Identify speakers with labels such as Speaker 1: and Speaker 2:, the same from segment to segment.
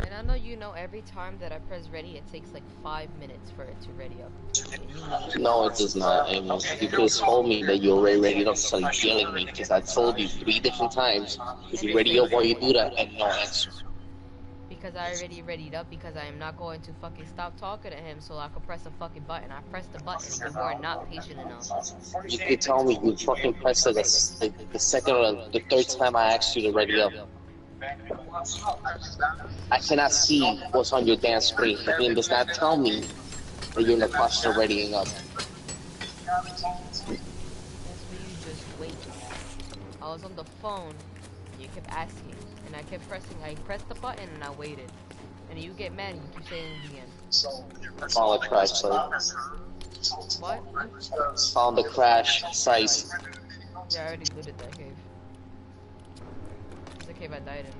Speaker 1: And I know you know every time that I press ready, it takes like 5 minutes for it to ready up.
Speaker 2: No, it does not, Amy. You could have told me that you're already ready up, so you're yelling me, because I told you 3 different times, if you ready up while you do that, and no answer.
Speaker 1: Because I already readied up, because I am not going to fucking stop talking to him so I could press a fucking button. I pressed the button and you were not patient enough.
Speaker 2: You could tell me you fucking pressed it the second or the third time I asked you to ready up. I cannot see what's on your damn screen. The game does not tell me that you're in the process of readying up.
Speaker 1: That's where you just wait. I was on the phone, and you kept asking, and I kept pressing. I pressed the button and I waited, and you get mad and you keep saying it again.
Speaker 2: Follow the crash site.
Speaker 1: What?
Speaker 2: Follow the crash site.
Speaker 1: Yeah, I already looted that cave. It's the cave I died in.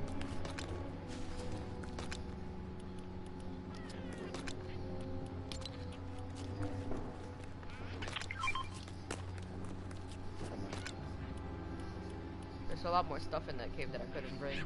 Speaker 1: There's a lot more stuff in that cave that I couldn't bring.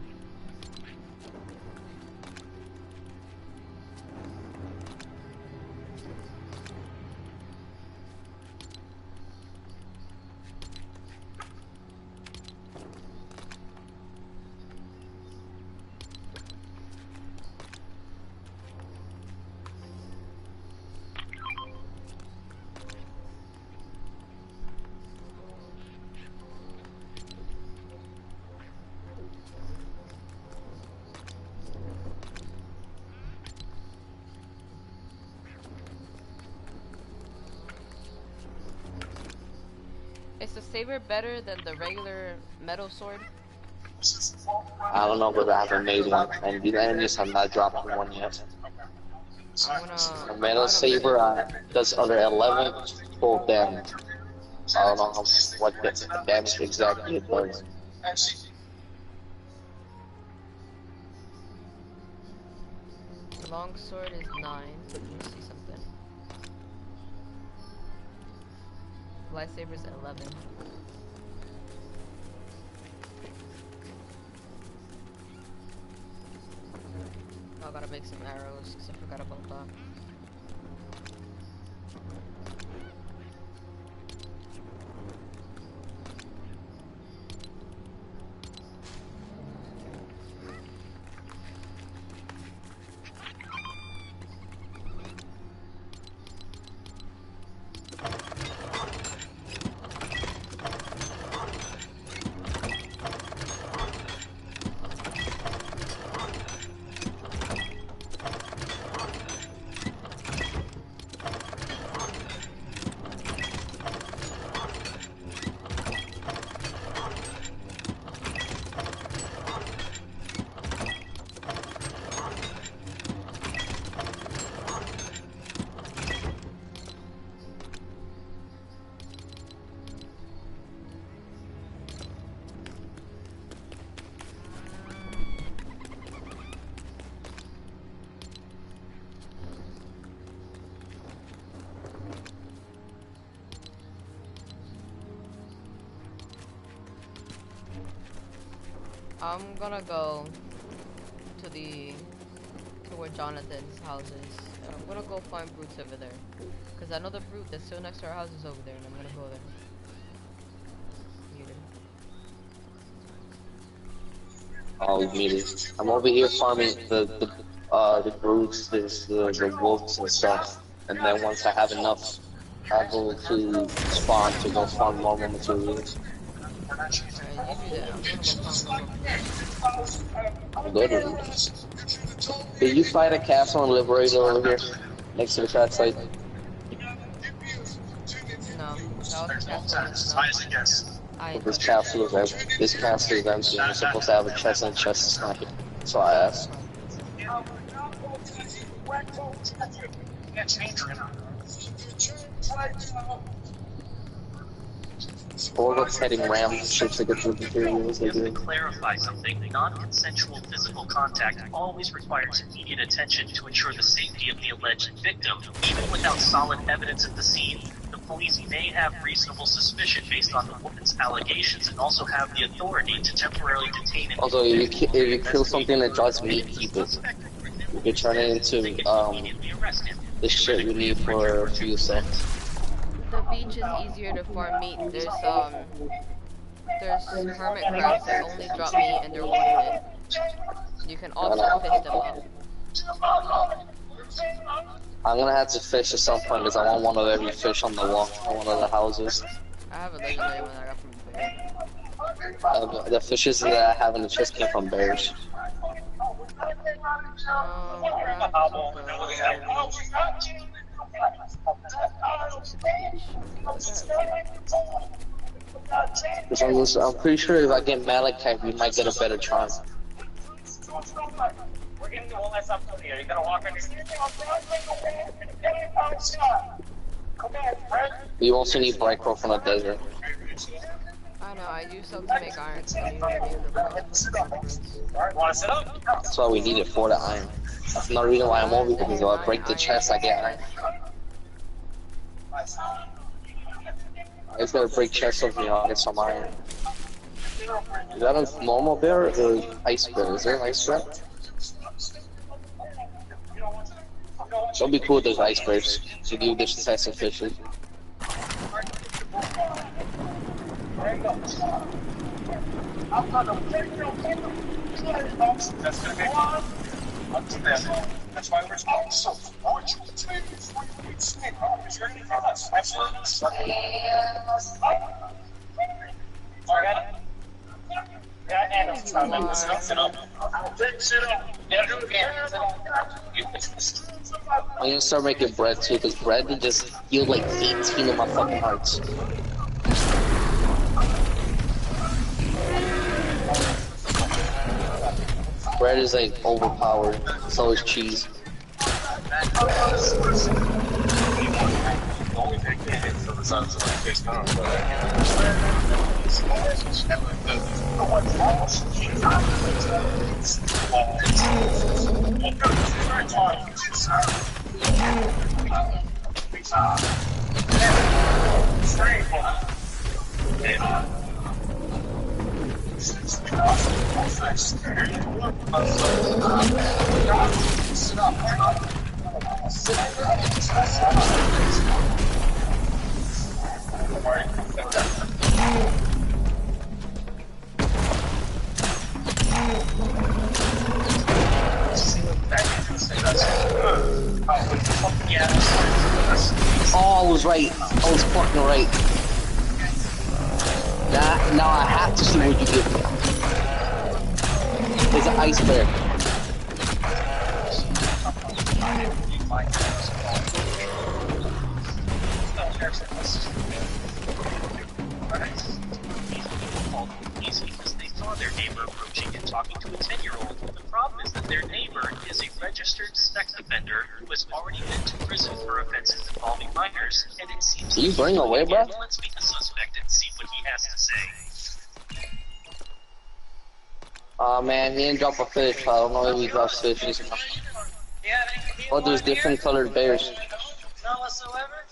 Speaker 1: Is the saber better than the regular metal sword?
Speaker 2: I don't know, but I haven't made one, and the enemies have not dropped one yet. A metal saber does under 11 full damage. I don't know what damage exactly it does.
Speaker 1: Long sword is 9, but you see something. Lightsaber's 11. Oh, I gotta make some arrows, because I forgot about that. I'm gonna go to where Jonathan's house is. And I'm gonna go find brutes over there. Cause I know the brute that's still next to our house is over there, and I'm gonna go there.
Speaker 2: Oh, muted. I'm over here farming the brutes, the wolves and stuff. And then once I have enough, I'll go to spawn to go farm more materials.
Speaker 1: Alright, you do that. I'm gonna go find some more fish.
Speaker 2: Literally. Did you find a castle and liberator over here? Next to the crack site?
Speaker 1: No, that was a castle in the snow. I
Speaker 2: Well,
Speaker 1: ain't
Speaker 2: this
Speaker 1: touch it.
Speaker 2: castle is empty. This castle is empty. You're supposed to have a chest and a chest is not here. So I asked. Or what's heading ram ships to get through the materials they do.
Speaker 3: Clarify something. Non-consensual physical contact always requires immediate attention to ensure the safety of the alleged victim. Even without solid evidence at the scene, the police may have reasonable suspicion based on the woman's allegations and also have the authority to temporarily detain an
Speaker 2: Also, if you kill something that draws meat, keep it. You can turn it into the shit we need for fuel cells.
Speaker 1: The beach is easier to farm meat. There's hermit crabs that only drop meat and they're wounded. You can also fish them up.
Speaker 2: I'm gonna have to fish at some point because I want one of every fish on the wall on one of the houses.
Speaker 1: I have a legendary one I got from the bear.
Speaker 2: The fishes that I have in the chest came from bears. Because I'm pretty sure if I get Malachite, we might get a better chance.
Speaker 3: We're getting to all that stuff here. You gotta walk in.
Speaker 2: We also need bright crow from the desert.
Speaker 1: I know, I use some to make iron. So I need
Speaker 3: Want to sit up?
Speaker 2: That's why we need it for the iron. That's another reason why I'm over here, because if I break the chest, I get iron. I just gotta break chests over here, I'll get some iron. Is that a normal bear or an ice bear? Is there an ice bear? It'll be cool if there's ice bears to do this test of fishes.
Speaker 3: That's gonna be up to them. That's why we're talking so fortunate. Absolutely.
Speaker 2: I'm gonna start making bread too, because bread can just heal like 18 of my fucking hearts. Bread is like overpowered, so is cheese. Oh, I was right. I was fucking right. Now I have to see what you did. There's an ice bear.
Speaker 3: Because they saw their neighbor approaching and talking to a 10-year-old. The problem is that their neighbor is a registered sex offender who has already been to prison for offenses involving minors, and it seems
Speaker 2: You bring away, bro?
Speaker 3: Let's meet the suspect and see what he has to say.
Speaker 2: Aw man, he didn't drop a fish. I don't know if he drops fishes. Oh, there's different colored bears.
Speaker 3: None whatsoever.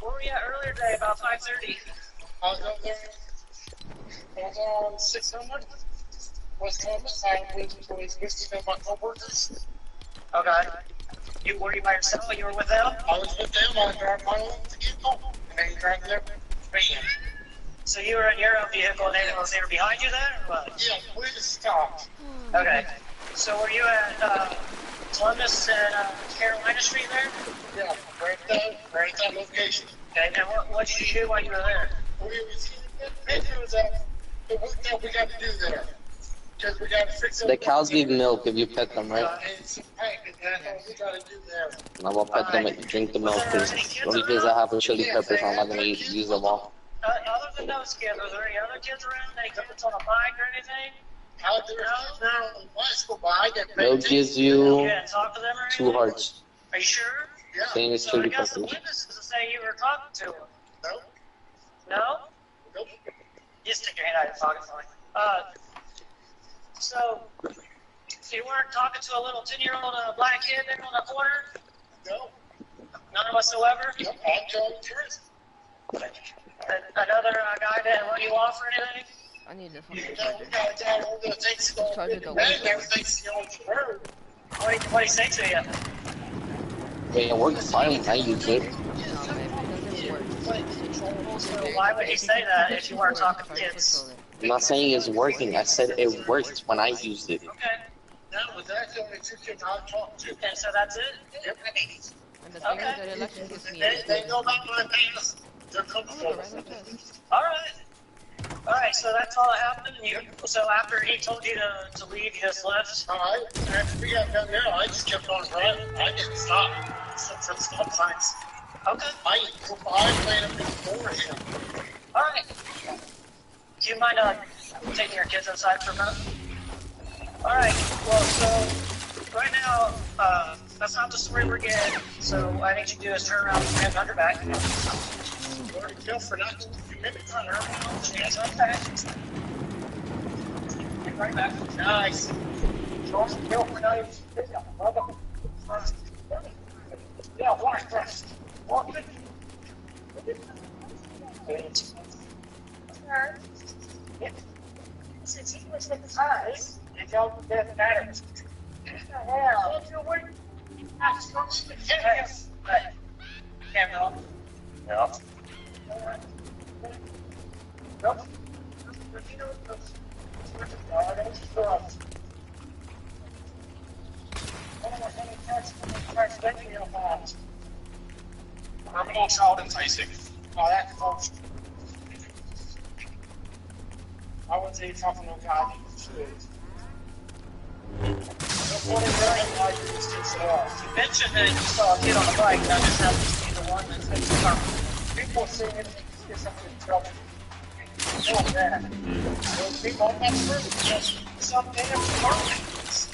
Speaker 3: Where were we at earlier today? About 5:30. I was up there. I was on 600. West Columbus. I was visiting my coworkers. Okay. Were you by yourself? You were with them? I was with them. I grabbed my own vehicle, and they grabbed their van. So you were in your own vehicle, and they were behind you there, or what? Yeah, we just stopped. Okay. So were you at Columbus and Carolina Street there? Yeah, right at that location. Okay, and what did you do while you were there? We were sitting we got to do there. Because we got to fix it.
Speaker 2: The cows give milk if you pet them, right?
Speaker 3: It's package, that's what we got to do there.
Speaker 2: And I will pet them and drink the milk because only because I have chili peppers, I'm not gonna use them all.
Speaker 3: Other than those kids, are there any other kids around? Any kids on a bike or anything?
Speaker 2: Milk gives you
Speaker 3: Yeah, talk to them or
Speaker 2: 2
Speaker 3: anything?
Speaker 2: hearts.
Speaker 3: Are you sure?
Speaker 2: Yeah. Same as
Speaker 3: So I
Speaker 2: chili
Speaker 3: got some
Speaker 2: peppers.
Speaker 3: witnesses to say you were talking to them. No. No? Nope. You stick your hand out of your pocket for me. So you weren't talking to a little 10-year-old black kid there on the corner? No. None whatsoever? Nope, I'm telling the truth. Another guy didn't let you off or anything?
Speaker 1: I need the fucking
Speaker 3: No,
Speaker 1: charger.
Speaker 3: we got a guy over there thinks he's going
Speaker 1: Charger
Speaker 3: to
Speaker 1: don't
Speaker 3: bed,
Speaker 1: work.
Speaker 3: never thinks he's going to bird. What do you say to you?
Speaker 2: It works fine when I use it.
Speaker 1: No, babe, it doesn't work.
Speaker 3: So why would he say that if you weren't talking to kids?
Speaker 2: I'm not saying it's working. I said it worked when I used it.
Speaker 3: Okay. No, but that's the only 2 kids I've talked to. And so that's it? Yep.
Speaker 1: And the thing is that it electrocutes me.
Speaker 3: They know about my pants. They're
Speaker 1: I'm gonna
Speaker 3: comfortable.
Speaker 1: write like this.
Speaker 3: Alright, so that's all that happened. So after he told you to leave, you just left? Alright, after we got done there, I just kept on driving. I didn't stop. Except for the stop signs. Okay. I ran up before him. Alright. Do you mind taking your kids outside for a minute? Alright, well, so right now, that's not the story we're getting. So what I need you to do is turn around and stand on your back. You already killed for nothing. You made me turn around. Hands on back. Get right back. Nice. Kill for nothing. Yeah, watch first. Walk it. Since he was in the eyes, it don't matter. What the hell? Yes. Right. Camera on. No. Nope. Criminal child enticing. Oh, that's close. I wouldn't say talking to no guy who should. You mentioned that you saw a kid on a bike, and I just happened to be the one that's been stopped. People say it's something in trouble. Oh, man. Those people on that person, because some damn apartments.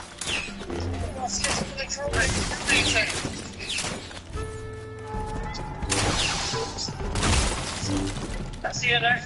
Speaker 3: Let's get some control of everything. I see you there.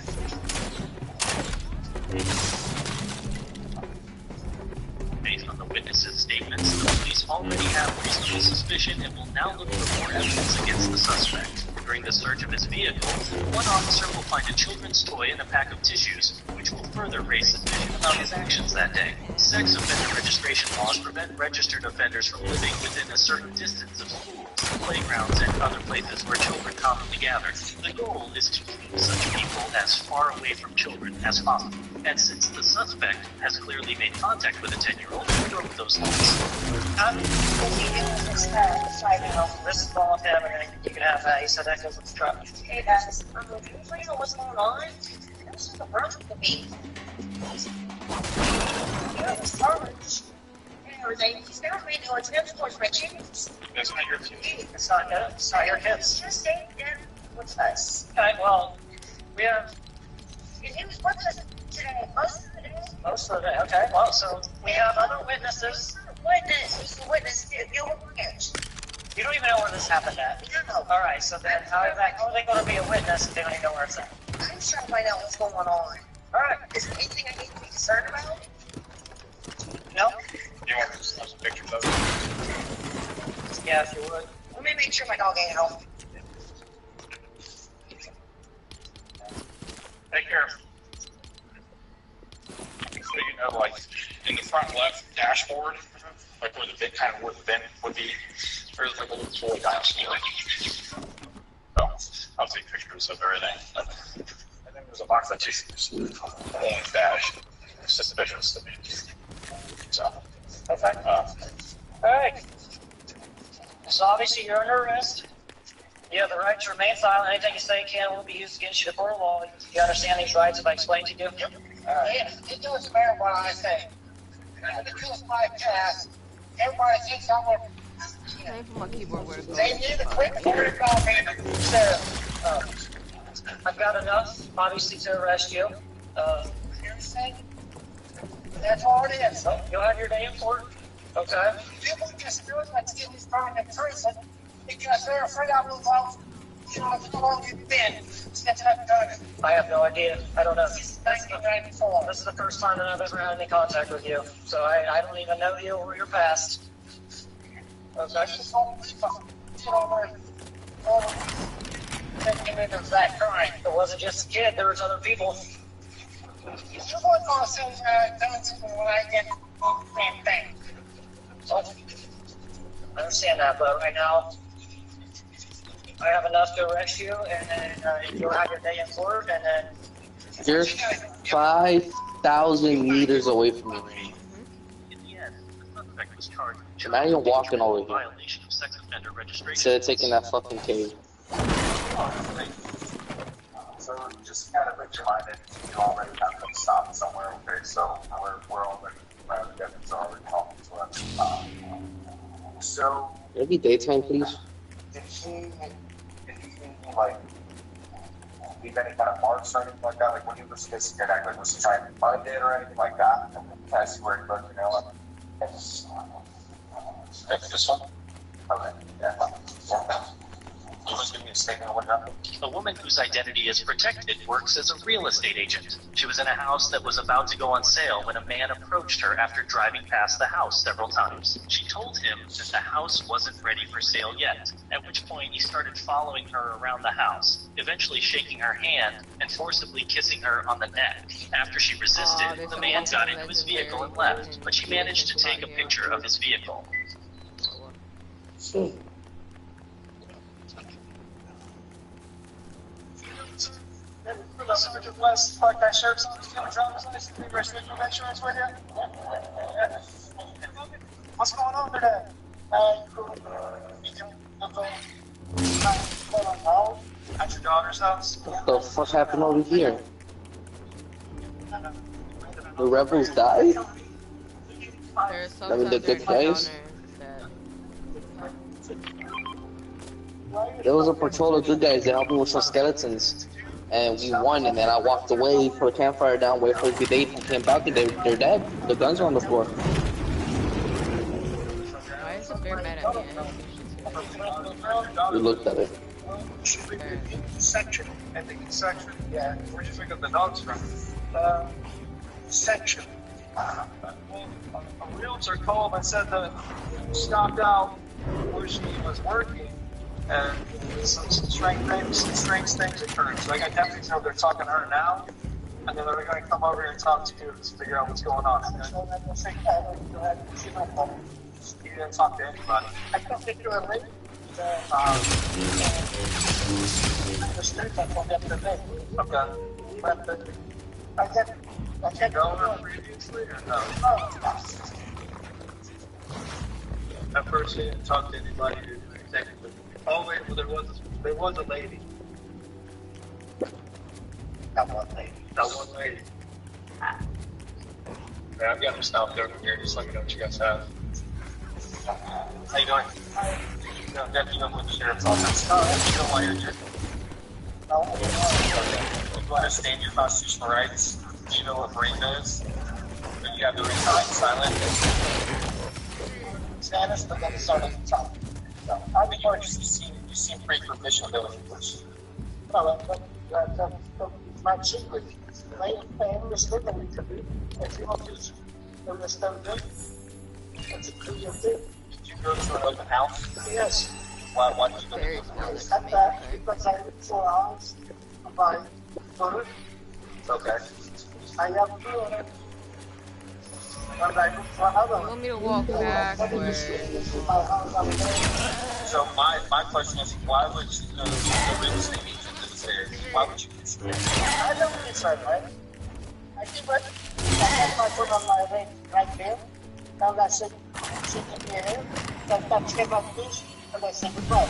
Speaker 4: Based on the witnesses' statements, the police already have reasonable suspicion and will now look for more evidence against the suspect. During the search of his vehicle, one officer will find a children's toy and a pack of tissues, which will further raise suspicion about his actions that day. Sex offender registration laws prevent registered offenders from living within a certain distance of schools, playgrounds, and other places where children commonly gather. The goal is to keep such people as far away from children as possible. And since the suspect has clearly made contact with a 10-year-old, we broke those laws.
Speaker 3: This is all happening. You can have that. He said that goes with the truck. Hey guys, you know what's going on? This is the birth of the baby. Yeah, the storage. He's never made no attempts towards my chickens.
Speaker 4: That's not your kid.
Speaker 3: It's not good. It's not your kids. Just stay there with us. Okay, well, we have. He was with us today, most of the day. Most of the day, okay. Well, so we have other witnesses. Witness. You're a witness. You don't even know where this happened at. No. All right, so then how are they going to be a witness if they don't even know where it's at? I'm just trying to find out what's going on. All right. Is there anything I need to be concerned about? No.
Speaker 4: You want to have some pictures of it?
Speaker 3: Yeah, if you would. Let me make sure my dog ain't home.
Speaker 4: Take care. So you know, like in the front left dashboard, like where the big kind of where the vent would be, there's like a little toy dashboard. So I'll take pictures of everything. And then there's a box that just dash. It's suspicious to me. So
Speaker 3: Okay. Alright. So obviously you're under arrest. You have the right to remain silent. Anything you say can will be used against you in court of law. You understand these rights if I explain to you? Yep.
Speaker 5: It doesn't matter what I say. Because my past, everybody thinks I'm a.
Speaker 1: Time for my keyboard where to go.
Speaker 5: They need to quit worrying about me.
Speaker 3: Sir, I've got enough, obviously, to arrest you.
Speaker 5: Seriously? That's all it is.
Speaker 3: So you'll have your day in court. Okay.
Speaker 5: People just do it like getting thrown in prison because they're afraid I will vote. You know, how long you've been since I've done it.
Speaker 3: I have no idea. I don't know.
Speaker 5: Since 1994.
Speaker 3: This is the first time that I've ever had any contact with you. So I don't even know you or your past. Okay.
Speaker 5: I just don't believe them. You know, thinking it was that crime.
Speaker 3: It wasn't just a kid. There was other people.
Speaker 5: You wouldn't want to say done something when I get the same thing.
Speaker 3: So, I understand that, but right now, I have enough to arrest you, and then you'll have your day in court, and then
Speaker 2: You're 5,000 meters away from me.
Speaker 4: In the end, the suspect was charged with
Speaker 2: You're not even walking over here.
Speaker 4: violation of sex offender registration.
Speaker 2: Instead of taking that fucking cave.
Speaker 6: So just kind of reminded you already have to stop somewhere, okay? So we're already it's already talking to us. So
Speaker 2: It'll be daytime, please.
Speaker 6: did he like leave any kind of marks or anything like that? Like when he was kissing it, like was he trying to find it or anything like that? Can I see where he put This one? Okay, yeah. You must give me a statement or whatnot.
Speaker 4: A woman whose identity is protected works as a real estate agent. She was in a house that was about to go on sale when a man approached her after driving past the house several times. She told him that the house wasn't ready for sale yet, at which point he started following her around the house, eventually shaking her hand and forcibly kissing her on the neck. After she resisted, the man got into his vehicle and left, but she managed to take a picture of his vehicle.
Speaker 6: Sergeant West, park that shirt's on, driver's license, registered insurance with you. What's going on today? At your daughter's house?
Speaker 2: What the fuck happened over here? The rebels died?
Speaker 1: There's
Speaker 2: I mean, the good guys? There was a patrol of good guys that helped me with some skeletons. And we won, and then I walked away, put a campfire down, wait for the day, came back, and they're dead. The guns are on the floor.
Speaker 1: Why is the bear mad at me?
Speaker 2: We looked at it.
Speaker 6: Section. I think it's section. Yeah. Where'd you pick up the dogs from? Section. A realtor called and said that she stopped out where she was working, and some strange things occurred. So I got deputies over there talking to her now, and then they're going to come over here and talk to you to figure out what's going on. You didn't talk to anybody. I talked to a lady. The street that's on the day. Okay. But I can't go over previously or no? At first, you didn't talk to anybody. Technically. Oh wait, well, there was a lady. That one lady. Yeah, I've got them stopped over here. Just let me know what you guys have. How you doing? No, Deputy, I'm with the Sheriff's Office. You know why you're here? No. You understand your constitutional rights? Do you know what rape is? Do you have the right to remain silent? Status, but then it started to talk. No, I think you seem pretty proficient with English. Well, my secret. I understood what we could do. If you want to understand it, it's a clear thing. Did you go to an open house? Yes. Why did you go to an open house? At that, because I had 4 hours to buy food. Okay. I have 2 of them.
Speaker 1: You want me to walk backwards?
Speaker 6: So my question is, why would you go to the real estate agent and say, why would you do that? I don't think so, right? I think what I put on my ring right there. Now that's it. Sitting here, that came up this, and I said goodbye.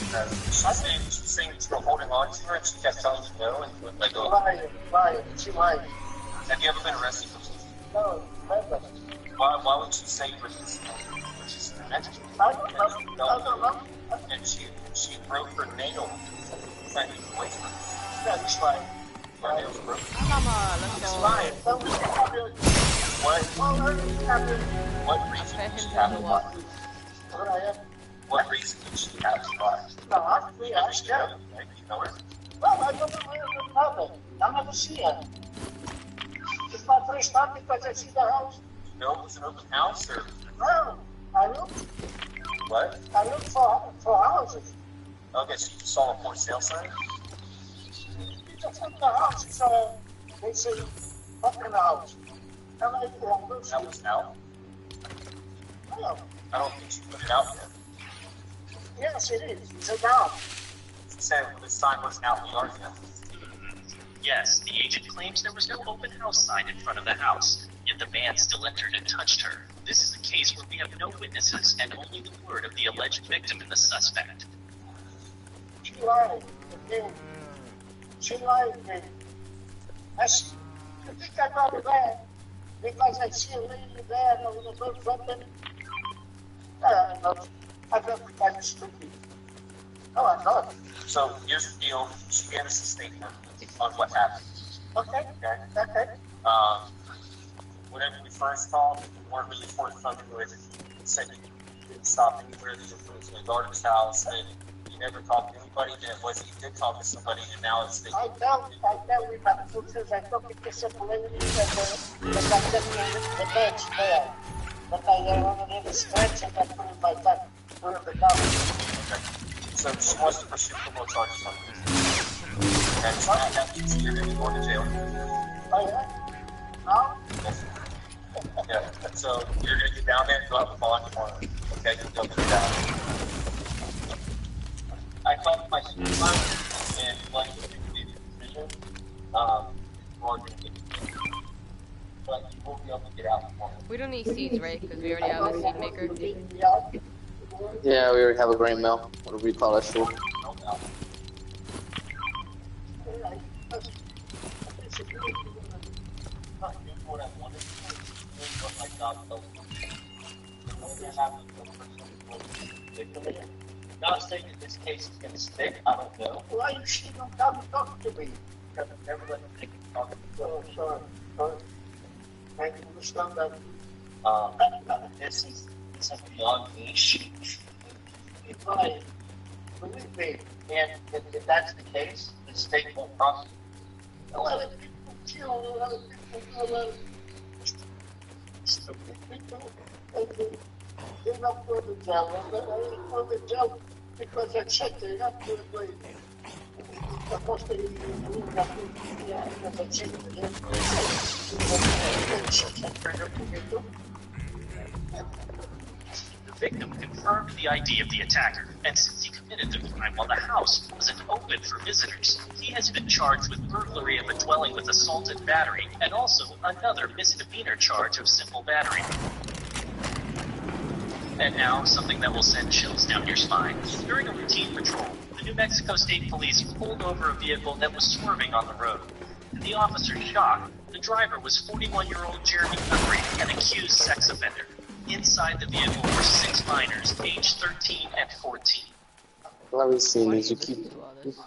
Speaker 6: She's saying you're still holding on to her, and she kept telling you no, and you would let go.
Speaker 5: Lying. She lied.
Speaker 6: Have you ever been arrested for something?
Speaker 5: No, never.
Speaker 6: Why would she say you were just next to
Speaker 5: I don't know.
Speaker 6: and she broke her nail trying to get away from her.
Speaker 5: Yeah, she's lying.
Speaker 6: Her nails broke.
Speaker 1: Come on, let's
Speaker 5: She's
Speaker 1: go.
Speaker 5: lying. Don't be happy.
Speaker 6: What reason did she have to lie? What reason did she have to lie?
Speaker 5: No, actually, I scared.
Speaker 6: Right? You know her?
Speaker 5: Well, I don't know where the problem. I never see her. It's my first time because I see the house.
Speaker 6: No, it was an open house or
Speaker 5: No, I looked
Speaker 6: what?
Speaker 5: for houses.
Speaker 6: Okay, so you saw a for sale sign?
Speaker 5: It's in the house. They say, up in the house. And I
Speaker 6: That was out.
Speaker 5: no.
Speaker 6: I don't think she put it out yet.
Speaker 5: Yes, it is. It's a down.
Speaker 6: She said the sign wasn't out in the yard yet.
Speaker 4: Yes, the agent claims there was no open house sign in front of the house, yet the man still entered and touched her. This is a case where we have no witnesses and only the word of the alleged victim and the suspect.
Speaker 5: She lied again. She lied again. You think I got it bad because I see a lady there with a good weapon? I don't kind of stupid. No, I'm not.
Speaker 6: So here's the deal. She gave us a statement on what happened.
Speaker 5: Okay.
Speaker 6: Whenever we first talked, we weren't really forthcoming with it. You said you didn't stop anywhere, that you were to your daughter's house, and you never talked to anybody, then it was you did talk to somebody, and now it's the...
Speaker 5: I tell you my pictures, I took it to some lady that I took the bench there. But I wanted to stretch and I put it like that. Put it the cover.
Speaker 6: Okay. So she wants to pursue criminal charges on you. And so that means you're going to be going to jail.
Speaker 5: Oh, yeah? No?
Speaker 6: Yeah, so you're going to get down there and go have a bond tomorrow. Okay, you'll get down. I talked to my supervisor and like to make a decision. Or going to get but you won't be able to get out tomorrow.
Speaker 1: We don't need seeds, right? Because we already have a seed maker.
Speaker 2: Yeah, we already have a grain mill. What do we call that shit?
Speaker 6: No doubt. What I wanted to do is what my job tells me. What's going to happen to the person? Not saying that this case is going to stick, I don't know.
Speaker 5: Why you she don't come talk to me?
Speaker 6: Because I've never let them take a talk to me.
Speaker 5: Oh, sorry. I can understand that.
Speaker 6: This is beyond me.
Speaker 5: Why? Believe me.
Speaker 6: And if that's the case, the state won't prosecute.
Speaker 5: A lot of people kill, a lot of people do stupid people. They're not going to jail. They're not going to jail because I checked. They're not going to jail. Supposed to be because I checked again.
Speaker 4: The victim confirmed the ID of the attacker, and since he committed the crime while the house wasn't open for visitors, he has been charged with burglary of a dwelling with assault and battery, and also another misdemeanor charge of simple battery. And now, something that will send chills down your spine. During a routine patrol, the New Mexico State Police pulled over a vehicle that was swerving on the road. To the officer's shock, the driver was 41-year-old Jeremy Guthrie, an accused sex offender. Inside the vehicle were 6 minors, aged 13 and 14.
Speaker 2: Let me see
Speaker 1: Why
Speaker 2: these.
Speaker 1: do
Speaker 2: You
Speaker 1: you
Speaker 2: keep.
Speaker 1: listen to all this?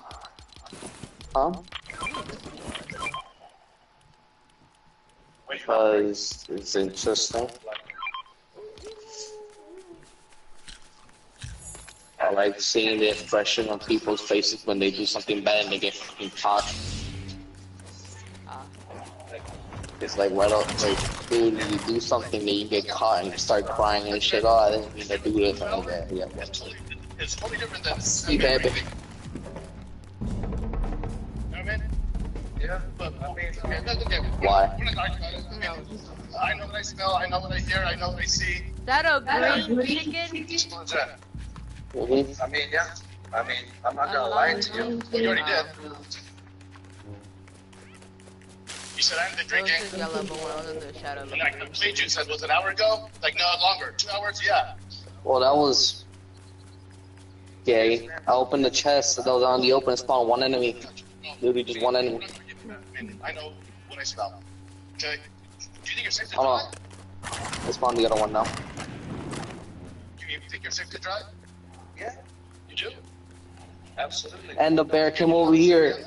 Speaker 2: Huh? Because it's interesting. I like seeing the expression on people's faces when they do something bad and they get fucking caught. It's like, right up, like, dude, you do something, then you get caught and you start crying and shit. Oh, I didn't mean to do this. And that. Yeah.
Speaker 6: It's totally different than...
Speaker 2: See, baby.
Speaker 6: You know what I mean? Yeah, but I mean, okay,
Speaker 2: Why?
Speaker 6: we're not talking about it. I mean, I know what I smell, I know what I hear, I know what I see.
Speaker 1: Is that a green chicken?
Speaker 6: What's that?
Speaker 2: Mm-hmm.
Speaker 6: I mean, yeah. I mean, I'm not gonna lie to you. You already did. You said I ended
Speaker 1: Those
Speaker 6: drinking.
Speaker 1: is yellow, but one of the shadow.
Speaker 6: And I completed you said, was it an hour ago? Like, no, longer. 2 hours? Yeah.
Speaker 2: Well, that was gay. I opened the chest that was on the open spawn. One enemy. Literally just one enemy.
Speaker 6: I know what I smell. Okay? Do you think you're safe to
Speaker 2: Hold
Speaker 6: drive?
Speaker 2: on. I spawned the other one now.
Speaker 6: Do you think you're safe to drive? Yeah. You do? Absolutely.
Speaker 2: And the bear came over here.
Speaker 6: I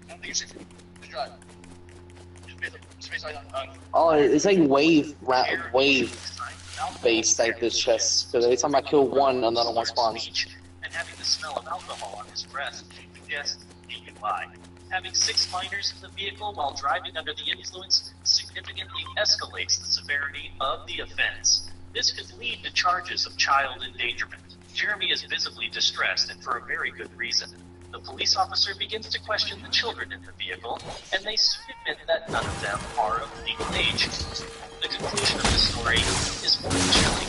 Speaker 6: don't think you're safe to drive.
Speaker 2: Oh, it's like wave based like this chest. Because every time I kill one, another one spawns.
Speaker 4: And having the smell of alcohol on his breath suggests DUI. Having 6 minors in the vehicle while driving under the influence significantly escalates the severity of the offense. This could lead to charges of child endangerment. Jeremy is visibly distressed, and for a very good reason. The police officer begins to question the children in the vehicle, and they soon admit that none of them are of legal age. The conclusion of the story is more chilling.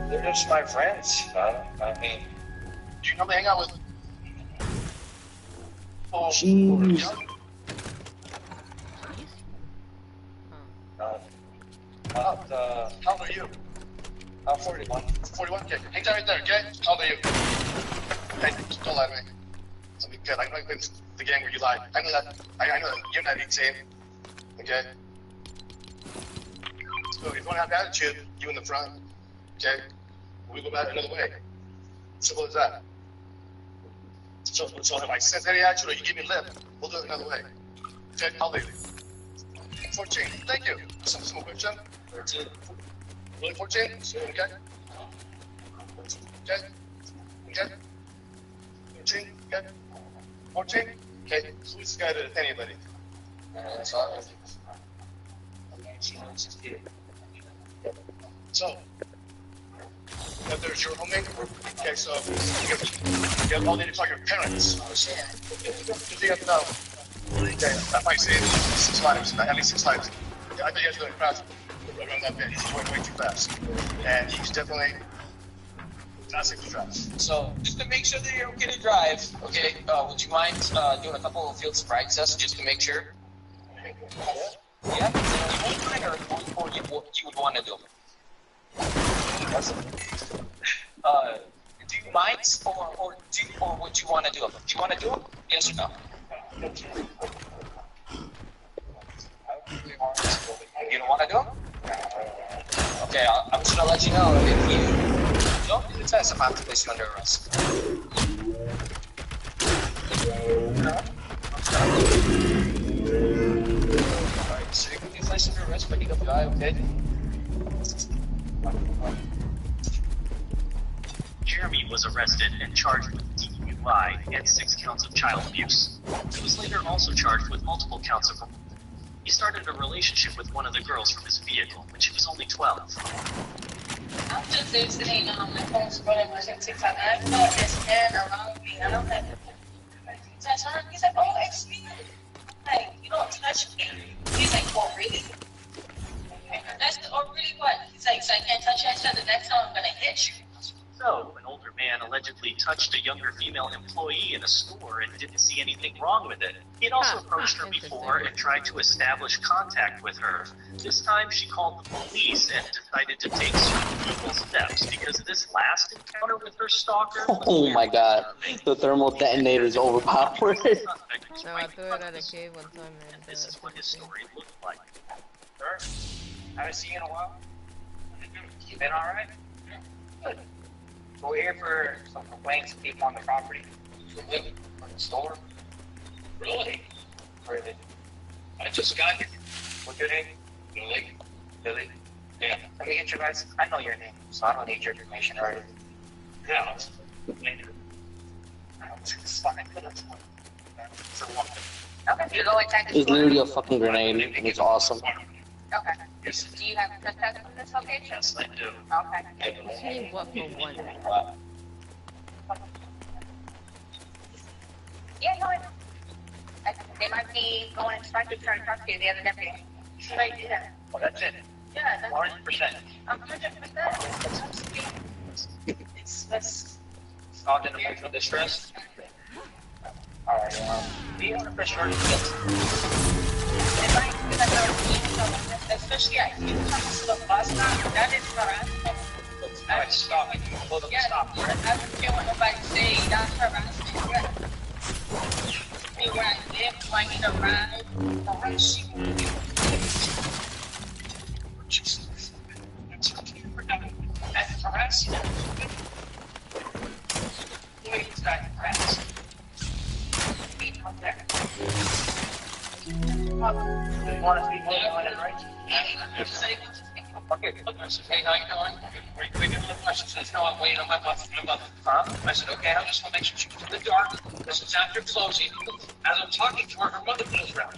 Speaker 6: They're just my friends. I mean, do you know they hang out with? Oh,
Speaker 2: Jeez.
Speaker 6: How old are you? 41. 41? Okay. Hang down right there, okay? How old are you? Hey, don't lie to me. I'll be good. I'm not playing the game where you lie. I know that. I know that. You're not 18. Okay? So if you want to have attitude, you in the front. Okay? We go back another way. Simple as that. So if I sense any attitude or you give me lip, we'll do it another way. Okay? How old are you? 14. Thank you. Some question? 13. Really 14? Okay? Okay? Okay? 13? Okay? 14? Okay? Who's this guy to anybody? That's all. So, there's your homemade. Okay, so you have all need to call your parents. You have to know. Okay, I might say it 6 times, at least 6 times. I think you guys are doing fast around that bit. He's going way too fast. And he's definitely not safe to drive.
Speaker 3: So, just to make sure that you're okay to drive, okay, would you mind doing a couple of field sobriety tests just to make sure? Yeah? You would mind or you would want to do them? Do you mind or would you want to do them? Do you want to do them? Yes or no? You don't want to do them? Okay, I'm just gonna let you know if you don't do the test, I'm have to place you under arrest. Alright, so you're gonna be placed under arrest, but you got the guy, okay?
Speaker 4: Jeremy was arrested and charged with DUI and 6 counts of child abuse. He was later also charged with multiple counts of. He started a relationship with one of the girls from his vehicle when she was only 12.
Speaker 7: I'm just visiting my friend's brother was on TikTok, and I felt this man around me. I don't have to touch her. He's like, oh, excuse me. Like, you don't touch me. He's like, oh, really? That's the, oh, really what? He's like, so I can't touch you. I said, the next time I'm going to hit you.
Speaker 4: So, an older man allegedly touched a younger female employee in a store and didn't see anything wrong with it. He'd also approached her before and tried to establish contact with her. This time, she called the police and decided to take certain legal steps because this last encounter with her stalker.
Speaker 2: Oh my god, the thermal detonator is overpowered.
Speaker 1: No, I threw it at a cave one time, man.
Speaker 4: This is what his story looked like.
Speaker 3: Sir, haven't seen you in a while. You been alright? Good. We're here for some complaints of people on the property. From the store? Really? Really? I just got here. What's your name? Billy. Billy? Yeah. Let me get your guys. I know your name, so I don't need your information, right? Yeah. It's fine.
Speaker 7: Okay, you go attack the
Speaker 2: It's literally a fucking grenade. It's awesome.
Speaker 7: Okay. Do you have protection from this location?
Speaker 4: Yes, I do.
Speaker 7: Okay.
Speaker 1: Team what for one?
Speaker 7: Yeah, go ahead. They might be going to try to talk to you, the other deputy. Right, yeah.
Speaker 3: Well, that's it.
Speaker 7: Yeah, that's
Speaker 3: 100%.
Speaker 7: I'm 100%. It's
Speaker 3: Not in emotional distress. Alright, be 100% sure
Speaker 7: especially at you comes to the bus stop, that is harassment.
Speaker 3: Alright, stop. Hold up, stop.
Speaker 7: I don't care what nobody say. That's harassment. Right? Me where I live, do I need a ride?
Speaker 3: That's harassment. Wait, it's not harassment. You want to be more on it, right? Okay, hey, how you doing? We did the question, says, no, I'm waiting on my bus. I said, okay, I just want to make sure she's in the dark. This is after closing. As I'm talking to her, her mother comes around.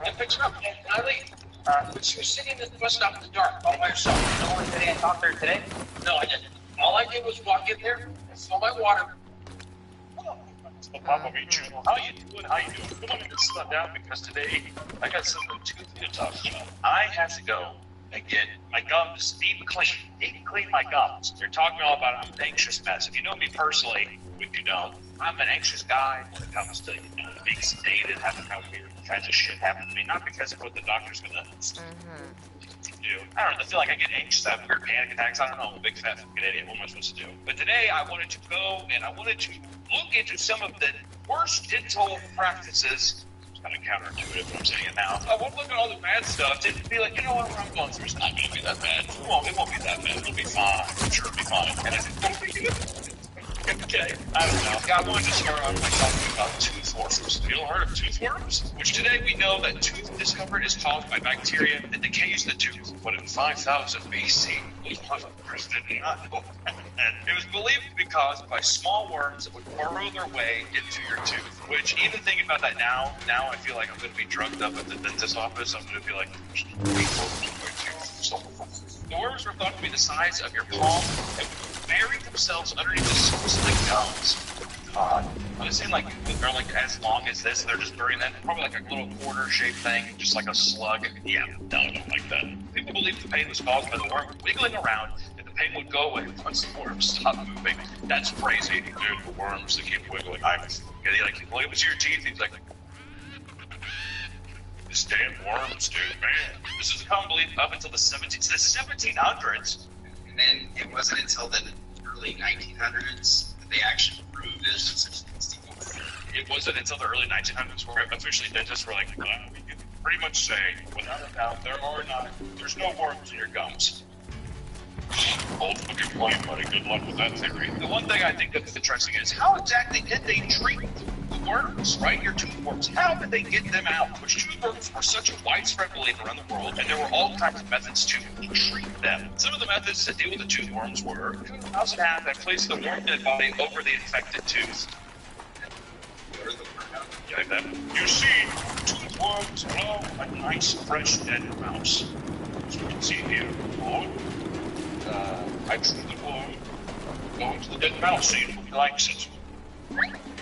Speaker 3: I picks her up, and I leave. But she was sitting at the bus stop in the dark, all by herself. You know what today I talked to her today? No, I didn't. All I did was walk in there and fill my water.
Speaker 8: Papa meet you. How you doing? How you doing? Come on in and slow down because today I got something to talk about. I have to go and get my gums deep clean. Deep clean my gums. You're talking all about I'm an anxious mess. If you know me personally, which you don't, I'm an anxious guy when it comes to being sedated, having kind of weird kinds of shit happen to me. Not because of what the doctor's gonna do. I don't know. I feel like I get anxious. I have weird panic attacks. I don't know. I'm a big fat fucking idiot. What am I supposed to do? But today I wanted to go and I wanted to look into some of the worst dental practices. It's kind of counterintuitive what I'm saying it now. I won't look at all the bad stuff and be like, you know what I'm going through is not going to be that bad. It won't be that bad. It'll be fine. I'm sure it'll be fine. And I said, okay, I don't know. I wanted to start off by talking about tooth worms. Have you ever heard of tooth worms? Which today we know that tooth discomfort is caused by bacteria that decays the tooth. But in 5000 BC, most did not know. And it was believed to be caused by small worms that would burrow their way into your tooth. Which, even thinking about that now I feel like I'm going to be drugged up at the dentist's office. I'm going to be like, the worms were thought to be the size of your palm and would bury themselves underneath the surface of the gums. I'm saying like they're like as long as this, they're just burying that, probably like a little quarter-shaped thing, just like a slug. Yeah, no, I don't like that. People believe the pain was caused by the worm wiggling around, and the pain would go away once the worm stopped moving. That's crazy, dude. The worms that keep wiggling. He like look into your teeth. He's like, this damn worms, dude, man. This is a common belief up until the 1700s.
Speaker 9: And then it wasn't until the early 1900s that they actually proved it.
Speaker 8: It wasn't until the early 1900s where officially dentists were like, we can pretty much say, without a doubt, there's no worms in your gums. Bold fucking point, buddy. Good luck with that theory. The one thing I think that's interesting is how exactly did they treat the worms, right? Your tooth worms. How did they get them out? Which tooth worms were such a widespread belief around the world, and there were all kinds of methods to treat them. Some of the methods to deal with the tooth worms were house in half that placed the warm dead body over the infected tooth. Like that. You see, tooth worms blow a nice, fresh, dead mouse. As you can see here, I treat the worm, go into the dead mouse, see if he likes it.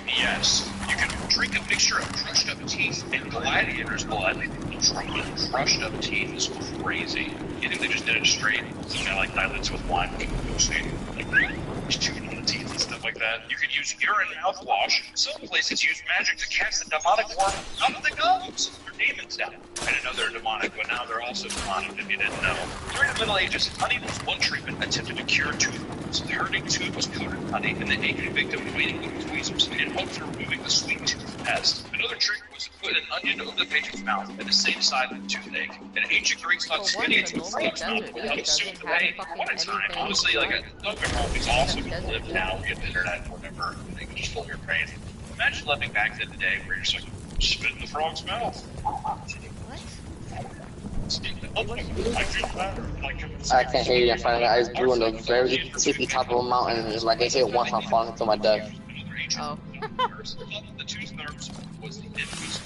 Speaker 8: Yes, you can drink a mixture of crushed up teeth and gladiator's blood. Crushed up teeth is crazy. You think they just did it straight? Some guy like dilutes with wine. Just chewing on the teeth and stuff like that. You could use urine mouthwash. Some places use magic to cast the demonic worm out of the gums. They're demons now. I didn't know they were demonic, but now they're also demonic if you didn't know. During the Middle Ages, honey was one treatment attempted to cure tooth worms. The hurting tooth was coated in honey, and the aching victim waiting with tweezers in hopes of removing the sweet tooth pest. Another trick was to put an onion over the patient's mouth at the same side of the toothache. And ancient Greeks thought spitting into a frog's mouth would help soothe the pain. What a time. Honestly, like, don't get me wrong, it's awesome to live now, we get the internet, whatever, and they can just fill your pain. Imagine living back in the day where you're just like, spit in the frog's mouth.
Speaker 2: I can't hear you in front of me. I just blew on the very tippy top of a mountain, and like I hit once, I'm falling to my death.
Speaker 1: Oh.
Speaker 8: The tooth nerves was the tooth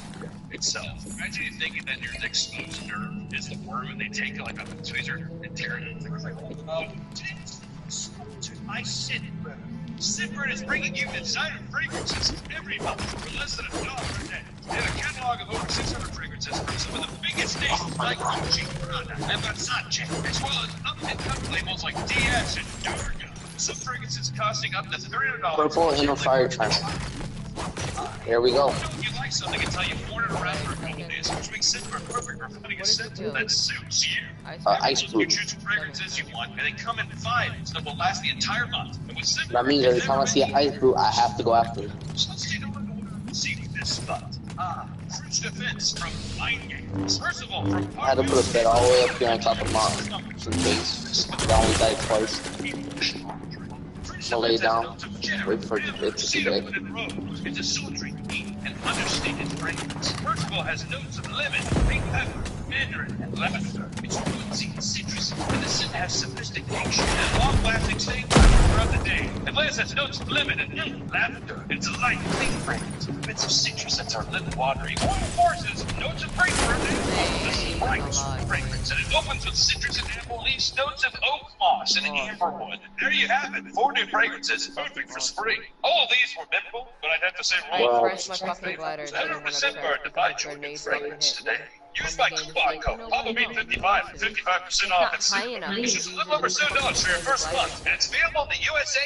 Speaker 8: itself. Imagine you thinking that your exposed nerve is the worm, and they take it like a tweezer and tear it. It's like, oh, to my Sidbird. Sidbird is bringing you designer fragrances every month for less than $1 per day. They have a catalog of over 600 fragrances from some of the biggest names like Gucci, Prada, and Versace, as well as up-and-coming labels like DS and Durga. Some fragrances costing up to $300.
Speaker 2: Purple in a fire time. Here we go.
Speaker 8: You like try something and tell you 400 around for a couple days, which makes Scentbird perfect for finding a
Speaker 1: What is
Speaker 8: scent
Speaker 1: it,
Speaker 8: that suits you.
Speaker 2: Ice
Speaker 8: You
Speaker 2: brew.
Speaker 8: choose fragrances you want, and they come in 5 that will last the entire month. And with Scentbird,
Speaker 2: That means every time I see an ice brew, I have to go after it.
Speaker 8: so let's take a look at what I received this spot. French defense from Mind Games. First of all, from
Speaker 2: I had to put a bed all the way up here on top of mine, just in case. I only died twice. So lay down, wait for it to see that.
Speaker 8: It's a sultry, neat, and understated fragrance. First of all, has notes of lemon, pink pepper, mandarin, and lavender. It's woodsy and citrus, and the scent has sophistication and long-lasting staying power throughout the day. It last has notes of lemon and lavender. It's a light, clean fragrance with bits of citrus that's our lip-watering. All it forces notes of grapefruit and this bright fragrance, and it opens with citrus and apple leaves, notes of oak moss and amberwood. There you have it. 4 new fragrances, perfect for spring. All of these were memorable, but I'd have to say
Speaker 1: I
Speaker 8: Royal
Speaker 1: crashed my fucking glider.
Speaker 8: Head over to Scentbird to buy your new fragrance today. Use my coupon code PAPAMeat55 for 55% off at Scentbird. It's just a little over $7 for your first month, and it's available in the USA.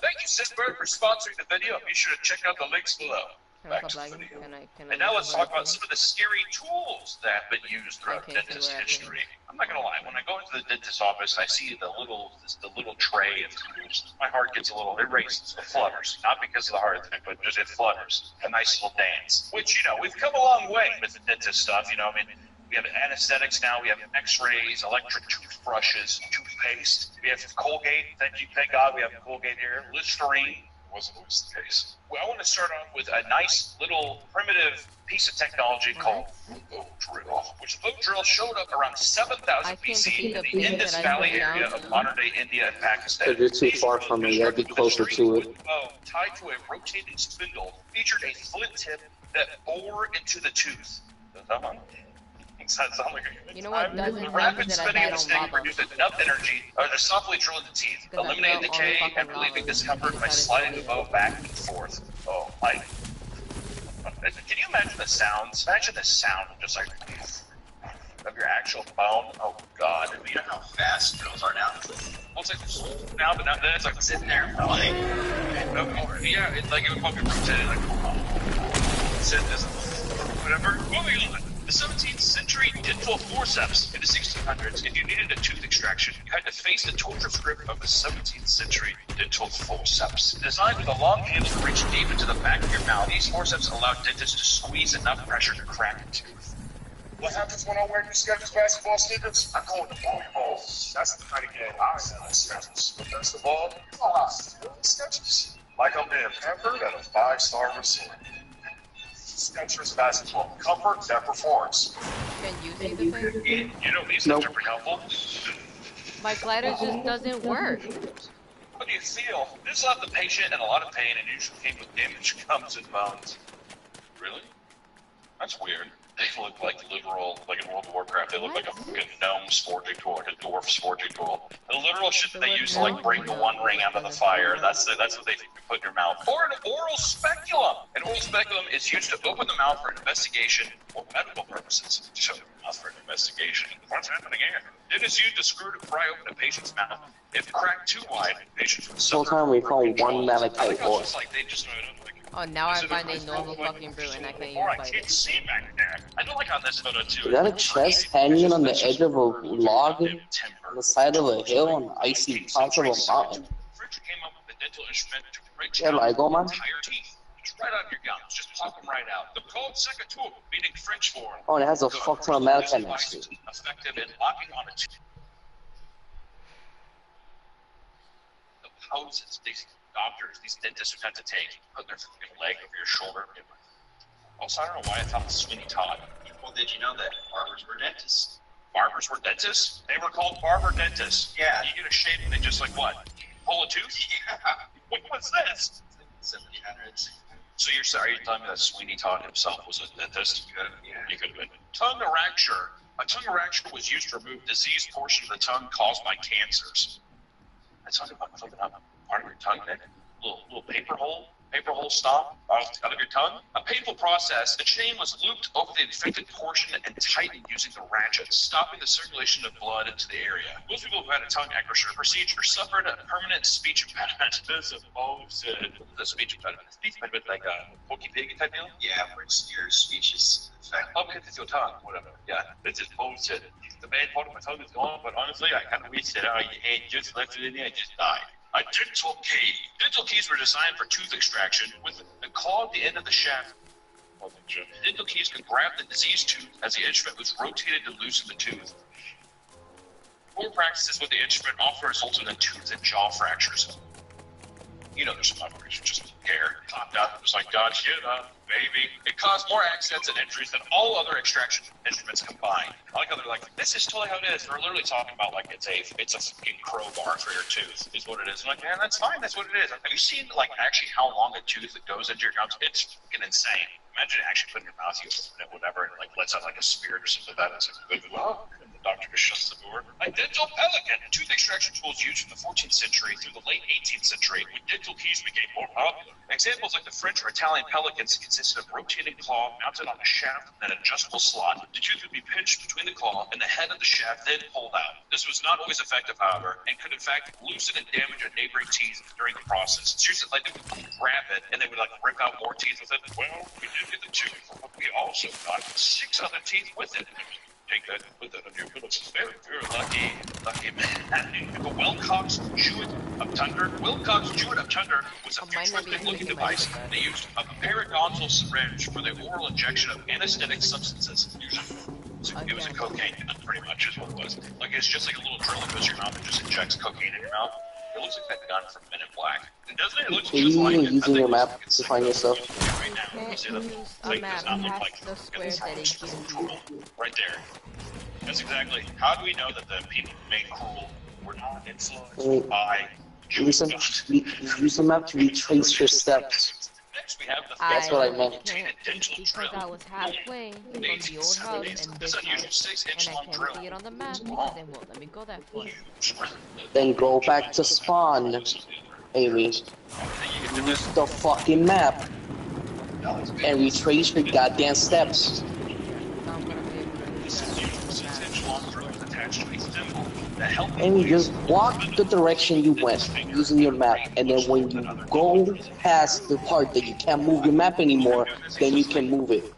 Speaker 8: Thank you, Scentbird, for sponsoring the video. Be sure to check out the links below. Back to the video. And now let's talk about some of the scary tools that have been used throughout dentist history. I'm not gonna lie, when I go into the dentist's office, I see the little tray of tools. My heart gets a little, it races, it flutters. Not because of the heart attack, but just it flutters. A nice little dance. Which, you know, we've come a long way with the dentist stuff, you know, I mean, we have anesthetics now, we have x-rays, electric toothbrushes, toothpaste. We have Colgate, thank God we have Colgate here. Listerine. Wasn't always the case. Well, I want to start off with a nice little primitive piece of technology called the bow drill, which the bow drill showed up around 7000 BC in the Indus Valley area of modern-day India and Pakistan.
Speaker 2: If you're too far from me, you gotta be closer to it.
Speaker 8: Bow tied to a rotating spindle featured a flint tip that bore into the tooth.
Speaker 1: You know what doesn't
Speaker 8: the rapid
Speaker 1: that
Speaker 8: spinning of the stick
Speaker 1: lava.
Speaker 8: produced enough energy to softly drill the teeth, eliminating decay and relieving discomfort by sliding the bow back and forth. Oh, can you imagine the sounds? Imagine the sound just like of your actual bone. Oh God!
Speaker 9: You know how fast drills are now?
Speaker 8: Well, it's like now, but then it's like
Speaker 9: Sitting there, like,
Speaker 8: yeah, it's like it would probably rotate like sit this, whatever. Moving on. The 17th century dental forceps. In the 1600s, if you needed a tooth extraction, you had to face the torturous grip of the 17th century dental forceps. Designed with a long handle to reach deep into the back of your mouth, these forceps allowed dentists to squeeze enough pressure to crack a tooth.
Speaker 6: What happens when I wear new Skechers basketball sneakers? I go into volleyball. That's the kind of game I sell at Skechers. But best of all, Skechers. Like I'm being pampered at a 5-star resort. Skechers basketball. Comfort that performs.
Speaker 1: Can you see the thing?
Speaker 8: You know these things are pretty helpful.
Speaker 1: My glider just doesn't work.
Speaker 8: What do you feel? This left the patient in a lot of pain and usually came with damaged gums and bones. Really? That's weird. They look like literal, like in World of Warcraft, they look like a fucking gnome sporting tool, like a dwarf sporting tool. The literal shit that they use to like bring the One Ring out of the fire, that's what they put in your mouth. Or an oral speculum. An oral speculum is used to open the mouth for an investigation or medical purposes. Shut the mouth for an investigation. What's happening here? It is used to screw to pry open a patient's mouth. If cracked too wide, patients would suffer.
Speaker 2: Whole time we call one malachite ore.
Speaker 1: Oh, now I find a normal fucking brew and I can't even
Speaker 8: I
Speaker 1: fight
Speaker 8: can't
Speaker 1: it.
Speaker 8: see back there. I know, like on this photo too.
Speaker 2: Is that a chest hanging on the edge of a log on the side of a hill on the icy tops of a mountain?
Speaker 8: French came up with a dental instrument to break
Speaker 2: Yeah, Lego, man.
Speaker 8: entire teeth. Just right out of your gums. Just pop them right out. They're called secateur, meaning French for.
Speaker 2: Oh, and it has a fuck ton of malachite next to it.
Speaker 8: Effective in locking on a tooth. The poses these doctors, these dentists would have to take, put their fucking leg over your shoulder. Also, I don't know why I thought Sweeney Todd.
Speaker 9: well, did you know that barbers were dentists?
Speaker 8: Barbers were dentists? They were called barber dentists.
Speaker 9: Yeah.
Speaker 8: You get a shave and they just like what? Pull a tooth?
Speaker 9: Yeah.
Speaker 8: What's this?
Speaker 9: 1700s.
Speaker 8: So you're sorry you're telling me that Sweeney Todd himself was a dentist?
Speaker 9: Yeah.
Speaker 8: He could have been. Tongue eracture. A tongue eracture was used to remove diseased portion of the tongue caused by cancers. That's talking about flipping up part of your tongue, that little paper hole. Paper hole stop out of your tongue. A painful process. The chain was looped over the infected portion and tightened using the ratchet, stopping the circulation of blood into the area. Most people who had a tongue accuracy procedure suffered a permanent speech impediment. This is bullshit. The speech impediment. Speech impediment like a pokey pig type deal?
Speaker 9: Yeah, where your speech is affected.
Speaker 8: Oh, because it's your tongue, whatever. Yeah, this is bullshit. The bad part of my tongue is gone, but honestly, I kind of wish that I had just left it in there and just died. A dental key. Dental keys were designed for tooth extraction with the claw at the end of the shaft. Dental keys could grab the diseased tooth as the instrument was rotated to loosen the tooth. Poor practices with the instrument often resulted in tooth and jaw fractures. You know, there's some operation just hair popped out. It was like, God, shit up, baby. It caused more accidents and injuries than all other extraction instruments combined. I like how they're like, this is totally how it is. They're literally talking about like it's a fucking crowbar for your tooth is what it is. I'm like, man, that's fine. That's what it is. Have you seen like actually how long a tooth that goes into your gums? It's fucking insane. Imagine actually putting your mouth, you open it, whatever, and like lets out like a spirit or something like that. It's like, good luck. And the doctor just shuts the door. A dental pelican. Tooth extraction tools used from the 14th century through the late 18th century when dental keys became more popular. Examples like the French or Italian pelicans consisted of rotating claw mounted on a shaft and an adjustable slot. The tooth would be pinched between the claw and the head of the shaft, then pulled out. This was not always effective, however, and could in fact loosen and damage a neighboring teeth during the process. It's usually like they would grab it and they would like rip out more teeth with it. Well, we did get the tooth, but we also got 6 other teeth with it. Take that, put that on your pillows. Very, very lucky man. The Wilcox Jewett Obtundra. Wilcox Jewett Obtundra was a futuristic-looking device. They used a periodontal syringe for the oral injection of anesthetic substances. It was a cocaine gun, pretty much, is what it was. Like, it's just like a little drill that goes in your mouth and just injects cocaine in your mouth. It looks like that gun from Men in Black. It doesn't it? It looks just like it.
Speaker 2: Using your map to find yourself.
Speaker 8: Right now, you see the like does not look like right there. That's exactly. How do we know that the people who made Cruel were not influenced by Jewish gods?
Speaker 2: Use the map to retrace your steps.
Speaker 8: Next, we have the
Speaker 2: That's what I meant.
Speaker 1: Because I was halfway from the old house and this house, and I can't see it on the map because they won't let me go that far.
Speaker 2: Then go back to spawn, Amy. Use the fucking map and retrace your goddamn steps. And you just walk the direction you went using your map, and then when you go past the part that you can't move your map anymore, then you can move it.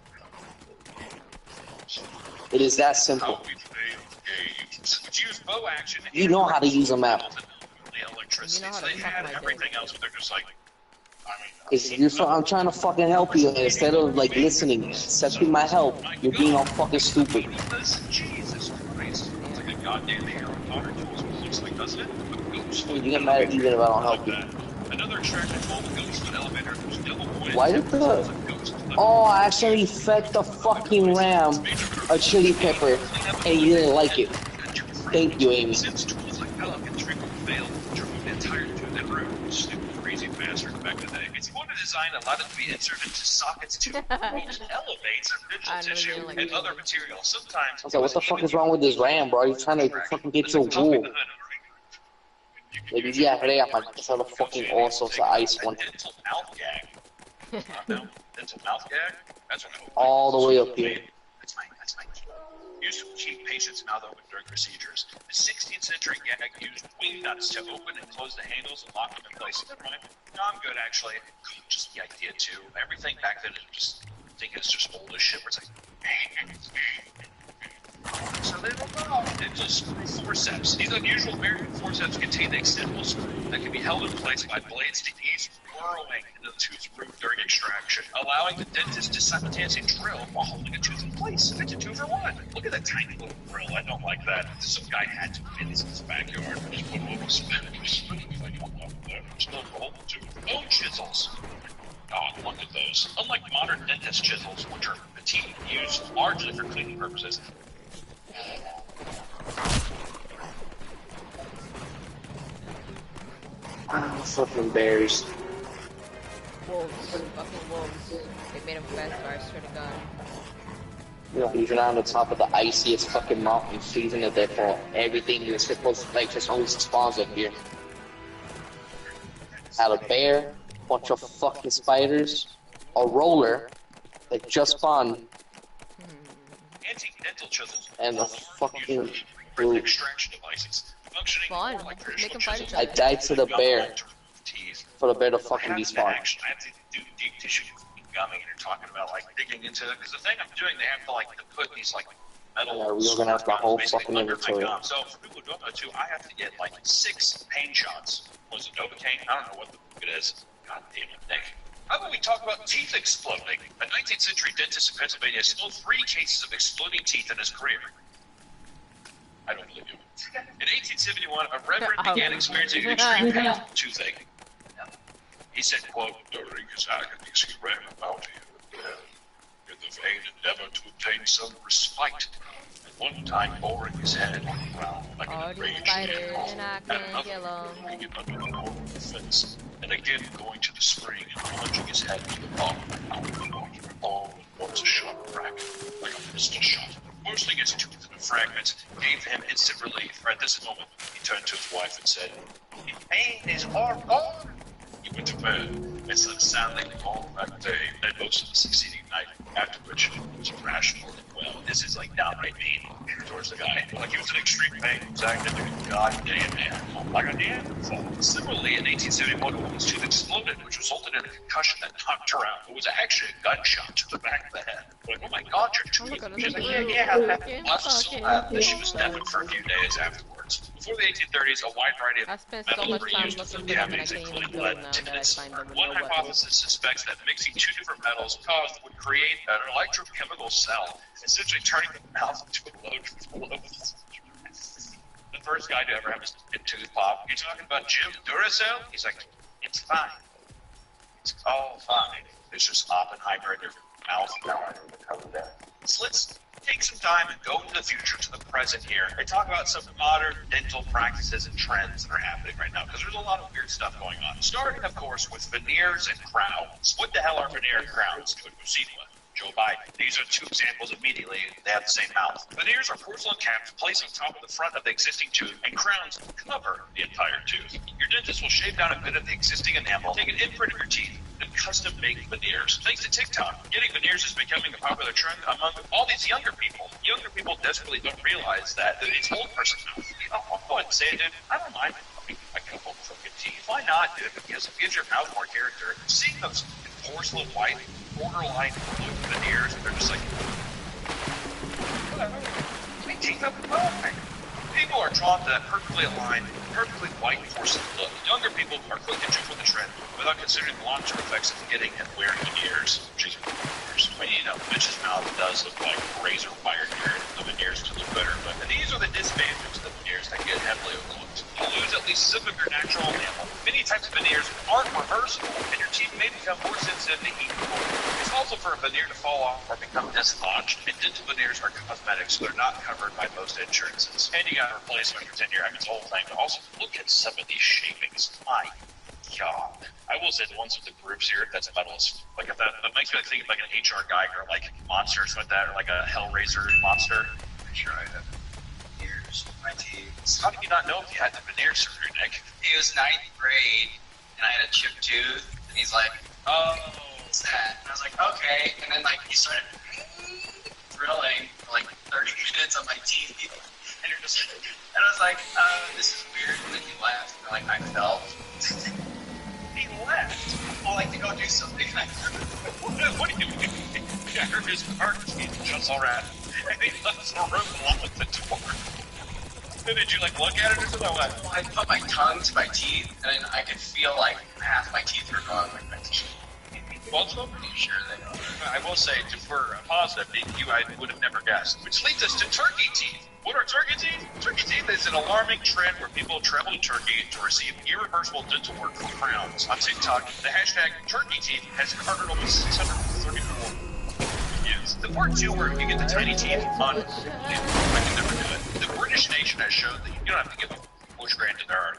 Speaker 2: It is that simple. You know how to use a map. I'm trying to fucking help you, and instead of like listening, accepting my help, you're being all fucking stupid.
Speaker 8: Goddamn hair on Potter tools, it looks like, doesn't it?
Speaker 2: You get mad at even if I don't help you.
Speaker 8: Another extraction tool that goes to an elevator whose double point.
Speaker 2: Why did the... Oh, I actually fed the fucking ram a chili pepper, and you didn't like it. Thank you, Amy.
Speaker 8: Since tools like Pelicans frequently failed to remove the entire tooth and root, stupid crazy bastard back in the day. Its motor design allowed it to be inserted into sockets to which elevates dental tissue and other materials. Sometimes.
Speaker 2: I was like, what the fuck is wrong with this ram, bro? He's trying to fucking get to a wool. Maybe yeah, today I might just have a fucking all sorts of ice one.
Speaker 8: Dental mouth gag. Dental mouth gag? That's what
Speaker 2: all the way up here.
Speaker 8: That's fine. Used to keep patients' mouth open during procedures. The 16th century gag used wing nuts to open and close the handles and lock them in place. Never mind. No, I'm good, actually. Just the idea, too. Everything back then, I think it's just old as shit, where it's like... So they don't know. Dental screw forceps. These unusual American forceps contain an extendable screw that can be held in place by blades to ease burrowing into the tooth root during extraction, allowing the dentist to simultaneously drill while holding a tooth in place. It's a 2-for-1. Look at that tiny little drill. I don't like that. Some guy had to in his backyard. Just put a little spinach. Bone chisels. Oh, look at those. Unlike modern dentist chisels, which are petite, used largely for cleaning purposes,
Speaker 2: fucking bears.
Speaker 1: Wolves. Fucking wolves. They made them faster, I swear to God.
Speaker 2: You know, you're on the top of the iciest fucking mountain, freezing at that point. Everything you're supposed to like just only spawns up here. Had a bear, bunch of fucking spiders, a roller that just spawned,
Speaker 4: Anti-dental chisels
Speaker 2: and a fucking
Speaker 4: for extraction devices, functioning
Speaker 1: Fun.
Speaker 4: more like
Speaker 1: Just
Speaker 4: traditional
Speaker 1: make 'em fight
Speaker 4: chisels.
Speaker 1: each
Speaker 2: I
Speaker 1: other.
Speaker 2: died to the bear
Speaker 4: Teeth.
Speaker 2: for the bear to fucking
Speaker 4: Having
Speaker 2: despawn.
Speaker 4: that action, I have to do deep tissue gumming, and you're talking about like digging into it. Because the thing I'm doing, they have to like to put these like metal.
Speaker 2: Yeah, reorganize my whole
Speaker 4: basically
Speaker 2: fucking
Speaker 4: under my
Speaker 2: inventory.
Speaker 4: gum. So for people who don't know too, I have to get like 6 pain shots. Was it Novocaine? I don't know what the fuck it is. God damn it, Nick. How about we talk about teeth exploding? A 19th century dentist in Pennsylvania stole 3 cases of exploding teeth in his career. I don't believe you. In 1871, a reverend began experiencing extreme pain from toothache. He said, quote, during his agonies, he ran about here in the vain endeavor to obtain some respite. At one time, boring his head on the ground like
Speaker 1: All
Speaker 4: an
Speaker 1: these
Speaker 4: enraged
Speaker 1: spiders
Speaker 4: animal.
Speaker 1: and I
Speaker 4: At
Speaker 1: can't
Speaker 4: another,
Speaker 1: kill 'em.
Speaker 4: looking in under the corner of the fence, and again going to the spring and plunging his head into the bottom out of the water. All at once a sharp crack, like a pistol shot. Bursting his tooth into fragments gave him instant relief. At this moment, he turned to his wife and said, "The pain is all gone." He went to bed and slept soundly all that day and most of the succeeding night, after which he was rational and well. This is like downright mean towards the guy. Like he was in extreme pain, he was acting like a goddamn man, like a Neanderthal. Similarly, in 1871, a woman's tooth exploded, which resulted in a concussion that knocked her out. It was actually a gunshot to the back of the head. Like, oh my god, your tooth.
Speaker 1: Look at
Speaker 4: She's
Speaker 1: this
Speaker 4: like, yeah. Lots of still have that she was deafened for a few days afterwards. Before the 1830s, a wide variety
Speaker 1: I
Speaker 4: of
Speaker 1: spent so
Speaker 4: metals
Speaker 1: much
Speaker 4: were
Speaker 1: time
Speaker 4: used to
Speaker 1: looking
Speaker 4: fill
Speaker 1: for them and I
Speaker 4: cavities,
Speaker 1: can't even
Speaker 4: including
Speaker 1: do
Speaker 4: lead
Speaker 1: them now
Speaker 4: and
Speaker 1: that I
Speaker 4: titanus.
Speaker 1: find them with
Speaker 4: One
Speaker 1: no weapons.
Speaker 4: hypothesis suspects that mixing 2 different metals would create an electrochemical cell, essentially turning the mouth into a load. The first guy to ever have his tooth pop. You're talking about Jim Duracell? He's like, it's fine. It's all fine. There's just Oppenheimer in your mouth. Now I don't cover that. So let's take some time and go into the future to the present here and talk about some modern dental practices and trends that are happening right now, because there's a lot of weird stuff going on. Starting, of course, with veneers and crowns. What the hell are veneer and crowns? Good Museum. Joe Biden. These are 2 examples immediately. They have the same mouth. Veneers are porcelain caps placed on top of the front of the existing tooth, and crowns cover the entire tooth. Your dentist will shave down a bit of the existing enamel, take an imprint of your teeth, and custom make veneers. Thanks to TikTok, getting veneers is becoming a popular trend among all these younger people. Younger people desperately don't realize that it's old person mouth. I'll go ahead and say it, dude. I don't mind having a couple crooked teeth. Why not, dude? Because it gives your mouth more character. Seeing those porcelain white borderline blue veneers, they're just like, whatever. My teeth up perfect. People are drawn to that perfectly aligned, perfectly white porcelain look. Younger people are quick to jump with the trend without considering the long-term effects of getting and wearing veneers. Jeez, veneers. Well, you know, Mitch's mouth does look like razor wire here. The veneers to look better, but these are the disadvantages of the veneers that get heavily overlooked. You lose at least some of your natural enamel. Many types of veneers aren't reversible, and your teeth may become more sensitive to heat. It's also for a veneer to fall off or become dislodged, and dental veneers are cosmetic, so they're not covered by most insurances. And you gotta replace them after 10 years. I mean, it's the whole thing. But also, look at some of these shapings. My God. I will say the ones with the grooves here, that's metal. Like, if that makes me think of like an HR Geiger, like monsters like that, or like a Hellraiser monster. I'm sure I have veneers in my teeth. How did you not know if you had the veneer surgery, Nick?
Speaker 9: It was 9th grade, and I had a chipped tooth, and he's like, "Oh, what's that?" And I was like, "Okay." And then, like, he started drilling for, like, 30 minutes on my teeth, and you're just like, and I was like, "This is weird." And then he left, and, like, I felt.
Speaker 4: He left.
Speaker 9: Well, like, to go do something.
Speaker 4: What are you doing? Yeah, I heard his car keys just all right. And he left the room along with the door. And did you, like, look at it or something? Like,
Speaker 9: Well, I put my tongue to my teeth, and then I could feel, like, half my teeth were gone, like, my teeth.
Speaker 4: both of them?
Speaker 9: Sure they are.
Speaker 4: I will say, for a positive, I would have never guessed. Which leads us to turkey teeth. What are turkey teeth? Turkey teeth is an alarming trend where people travel to Turkey to receive irreversible dental work from crowns. On TikTok, the hashtag turkey teeth has garnered almost 634 views. The part 2 where you get the tiny teeth on, I can never do it. The British nation has showed that you don't have to give up Bush granted there are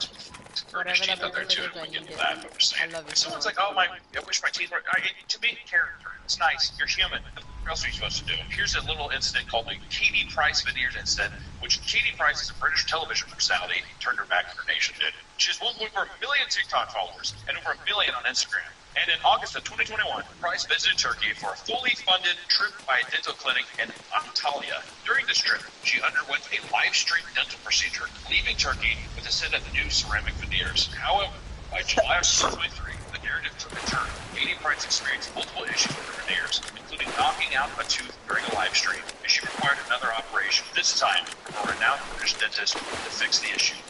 Speaker 4: British
Speaker 1: Whatever
Speaker 4: teeth
Speaker 1: that
Speaker 4: out there too.
Speaker 1: is, I
Speaker 4: We get
Speaker 1: need
Speaker 4: to
Speaker 1: it.
Speaker 4: that, but we're saying.
Speaker 1: I love it
Speaker 4: If someone's
Speaker 1: so
Speaker 4: like, oh my, I wish my teeth were, to me, character. It's nice. You're human. What else are you supposed to do? Here's a little incident called the Katie Price Veneers incident, which Katie Price is a British television personality, turned her back on her nation did. She has 1.4 million TikTok followers and over 1 million on Instagram.
Speaker 8: And in August of 2021, Price visited Turkey for a fully funded trip by a dental clinic in Antalya. During this trip, she underwent a live-stream dental procedure, leaving Turkey with a set of new ceramic veneers. However, by July of 2023, the narrative took a turn. Katie Price experienced multiple issues with her veneers, including knocking out a tooth during a live stream, and she required another operation, this time from a renowned British dentist, to fix the issue.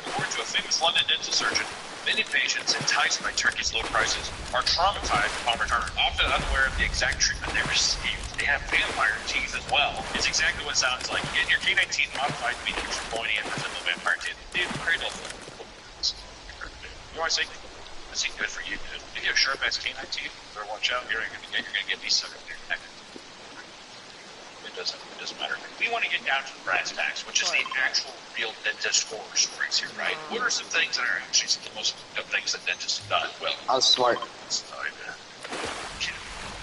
Speaker 8: According to a famous London dental surgeon, many patients enticed by Turkey's low prices are traumatized upon return, often unaware of the exact treatment they received. They have vampire teeth as well. It's exactly what it sounds like. Get your canine teeth modified to be extra pointy and resemble vampire teeth. Dude, cradle. You know what I say? I say good for you, dude. If you have sharp ass canine teeth, better watch out. You're gonna get these sucked in your neck. It doesn't matter. We want to get down to the brass tacks, which is the actual real dentist horror stories here, right? What are some things that are actually some of the most things that dentists have done? Well,
Speaker 2: I'm smart.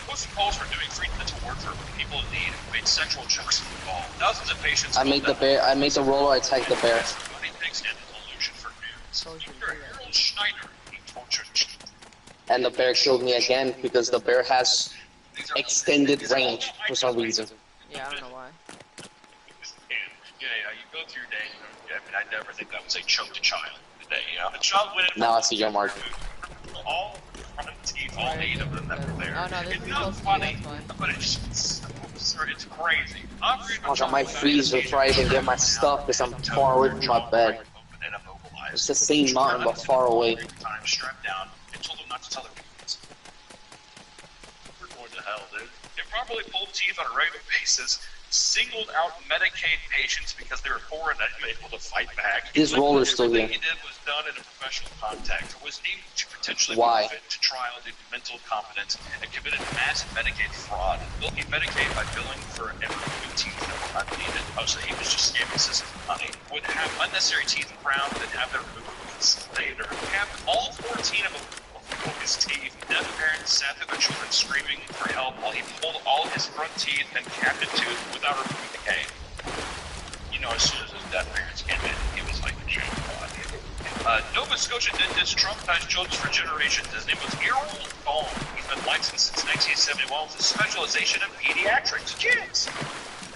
Speaker 8: Posting calls for doing free dental work for people in need who made sexual jokes in the call. Thousands of patients.
Speaker 2: I made the roller attack the bear. And the bear killed me again because the bear has extended range for some reason.
Speaker 1: Yeah, I don't know why.
Speaker 8: Yeah, you go through your day. I mean, I never think I would say choked a child today. You know, a child went in.
Speaker 2: Now I see your mark.
Speaker 8: All front teeth, all 8 of them that were there.
Speaker 1: Oh no, this
Speaker 8: it's
Speaker 1: is
Speaker 8: not
Speaker 1: so
Speaker 8: funny,
Speaker 1: funny.
Speaker 8: but it's crazy.
Speaker 2: I might freeze before I even get my stuff because I'm far away from my bed. It's the same mountain but far away.
Speaker 8: Strapped down and told them not to tell their parents. We're going to hell, dude. Improperly pulled teeth on a regular basis, singled out Medicaid patients because they were poor and unable to fight back.
Speaker 2: This roller's still here.
Speaker 8: Everything he did was done in a professional context. Was deemed to potentially
Speaker 2: Why?
Speaker 8: fit to trial due to mental incompetence and committed massive Medicaid fraud, billing Medicaid by billing for and removing teeth that were unneeded. Oh, so he was just scamming the system for money. Would have unnecessary teeth crowned and have them removed later. Have all 14 of them his teeth. Deaf parents sat through their children screaming for help while he pulled all his front teeth and capped a tooth without removing the cane. You know, as soon as his deaf parents came in, he was like, Nova Scotia dentist traumatized children for generations. His name was Errol Bone. He's been licensed since 1971 with a specialization in pediatrics. Kids!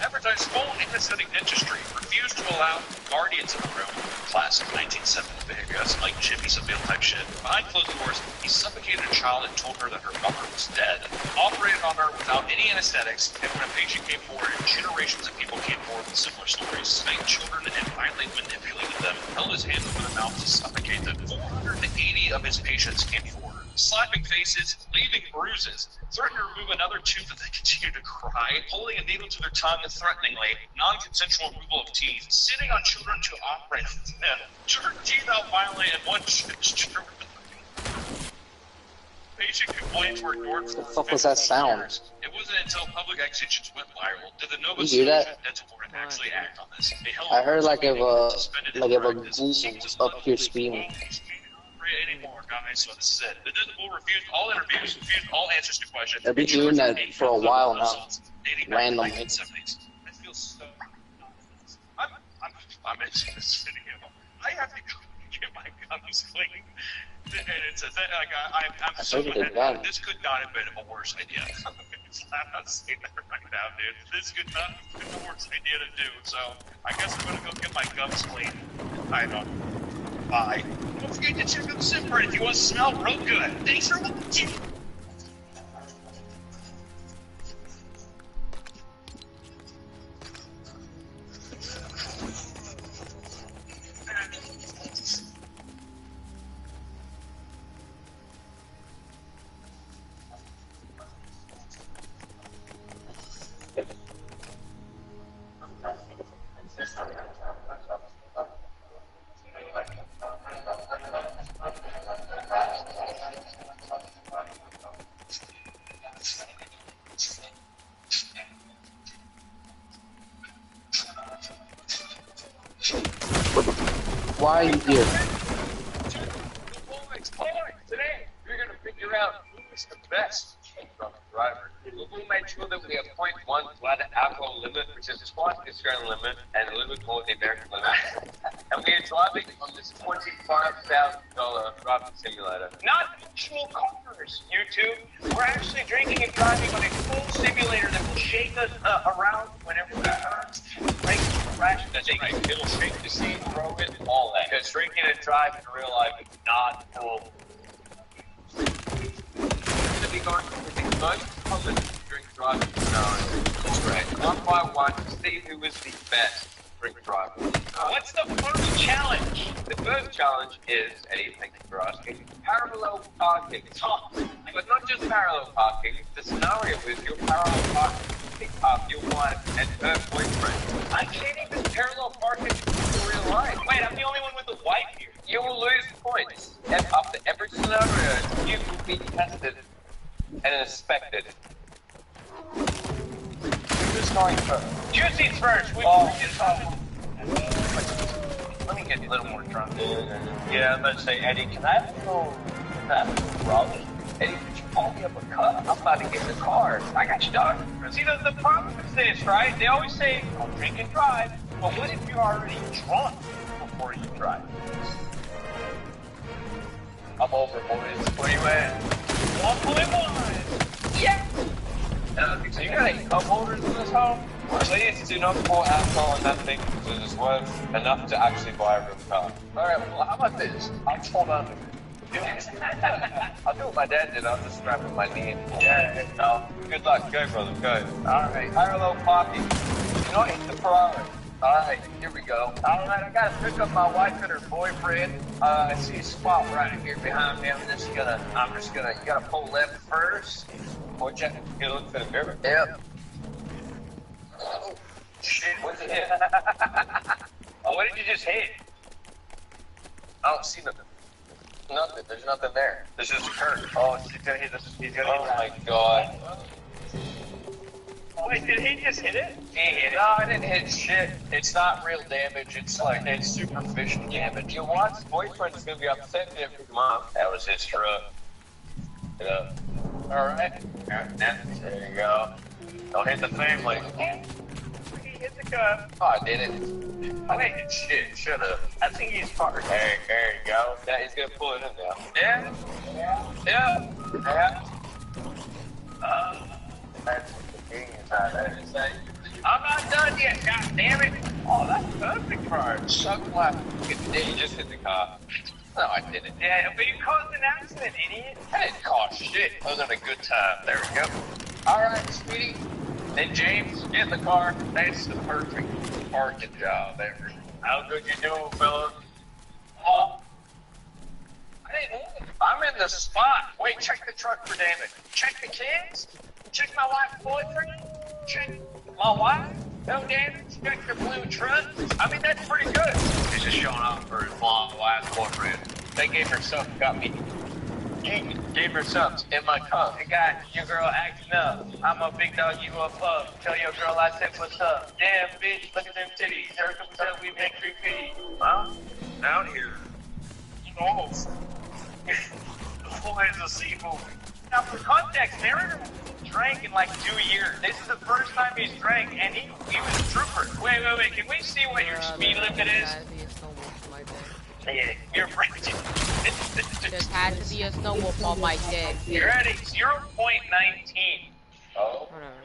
Speaker 8: Advertised full anesthetic dentistry, refused to allow guardians in the room. Classic 1970 behavior. That's like Jimmy Savile type shit. Behind closed doors, he suffocated a child and told her that her mother was dead. Operated on her without any anesthetics, and when a patient came forward, generations of people came forward with similar stories. Spanked children and violently manipulated them. Held his hands over their mouth to suffocate them. 480 of his patients came forward. Slapping faces, leaving bruises, threatening to remove another tooth if they continued to cry, holding a needle to their tongue threateningly, non-consensual removal of teeth, sitting on children to operate on them, jerk teeth out violently, and one patient complaints were ignored for
Speaker 2: What the fuck was that sound?
Speaker 8: years. It wasn't until public accusations went viral did the Nova
Speaker 2: You hear
Speaker 8: Scotia
Speaker 2: that?
Speaker 8: Dental Board actually act on this. They held
Speaker 2: I heard like if
Speaker 8: suspended
Speaker 2: a ghoul
Speaker 8: practice.
Speaker 2: was up here screaming.
Speaker 8: Anymore, guys. So this is it. The Dental Board refused all interviews, refused all answers to questions.
Speaker 2: They've been doing that for a while now,
Speaker 8: Dating back to the
Speaker 2: randomly.
Speaker 8: 1970s. I feel so. I'm into this video. I have to go get my gums cleaned. And it's a thing, like, I'm so mad. This could not have been a worse idea. I'm not saying that right now, dude. This could not have been the worst idea to do. So, I guess I'm gonna go get my gums cleaned. I don't. Bye. Don't forget to check out the zipper if you want to smell real good. Thanks for watching.
Speaker 2: Why are you here?
Speaker 10: Today, we're going to figure out who is the best truck driver. We'll make sure that we have 0.1 blood alcohol limit, which is twice the Australian limit, and a little bit more the American limit. And we are driving on this $25,000 driving simulator. Not actual cars, you two. We're actually drinking and driving on a full simulator that will shake us around whenever we turn. Break, crash, that's right. It'll shake the seat, throw it, all that. Because drinking and driving in real life is not cool. We're going to be going through the most common drink driving scenarios. That's right. One by one to see who is the best drink driver. What's the first challenge? The first challenge is, Eddie, thank you for asking, parallel parking. But not just parallel parking. The scenario is you're parallel parking to pick up your wife and her boyfriend. I can't even parallel park in real life. Wait, I'm the only one with a wife here. You will lose points. And after every scenario, you will be tested and inspected. Who's going first? Juicy's first. Let me get a little more drunk. Yeah, let's say, Eddie, can I have a little Raleigh? Eddie, could you pull me up a cup? I'm about to get in the car. I got you, dog. See, the problem is this, right? They always say, don't drink and drive. But what if you're already drunk before you drive? I'm over, boys. Where you at? 1.1. Yeah. So you got any cup holders in this home? Please do not pour alcohol in that thing because it's worth enough to actually buy a real car. Alright, well, how about this? I'll just hold on to it. I'll do what my dad did. I'll just strap with my knee. Yeah, no. Good luck. Go, brother. Go. Alright. Parallel parking. Do not hit the Ferrari. Alright, here we go. Alright, I gotta pick up my wife and her boyfriend. I see a spot right here behind me. You gotta pull left first. Or check. You look for the mirror. Yep. Oh, shit, what's it hit? Oh, what did you just hit? I don't see nothing. Nothing. There's nothing there. There's just a curve. Oh, he's gonna hit this. He's gonna hit my god. Wait, did he just hit it? He hit it. No, I didn't hit shit. It's not real damage. It's superficial damage. Your wife's boyfriend is gonna be upset if his mom. That was his truck. Yeah. Alright. There you go. Don't hit the family. He hit the cup. Oh, I didn't. I didn't hit shit. Shut up. I think he's parked. There you go. Now he's gonna pull it in now. Yeah. Yeah. That's convenience out there. I'm not done yet, god damn it. Oh, that's perfect for her. So glad. He just hit the car. No, I didn't. Yeah, but you caused an accident, idiot. I didn't cause shit. I was having a good time. There we go. Alright, sweetie. And James, get in the car. That's the perfect parking job ever. How good you doing, fella? Oh. I didn't hit it. I'm in the spot. Wait, check the truck for damage. Check the kids. Check my wife's boyfriend. Check my wife. No damage. Check the blue truck. I mean, that's pretty good. He's just showing up for his mom, wife's boyfriend. They gave her something, got me. Gave her something in my car. Hey, guy, your girl acting up. I'm a big dog, you a pup. Tell your girl I said what's up. Damn, bitch, look at them titties. Her comes up, we make 3 feet. Well, down here. Almost. Why is the sea moving? Now, for context, Mariner drank in like 2 years. This is the first time he's drank, and he was a trooper. Wait. Can we see what your speed limit is? Yeah, you're right.
Speaker 1: There had to be a snow wolf on my dick.
Speaker 10: You're at a 0.19. Oh.
Speaker 1: Whatever.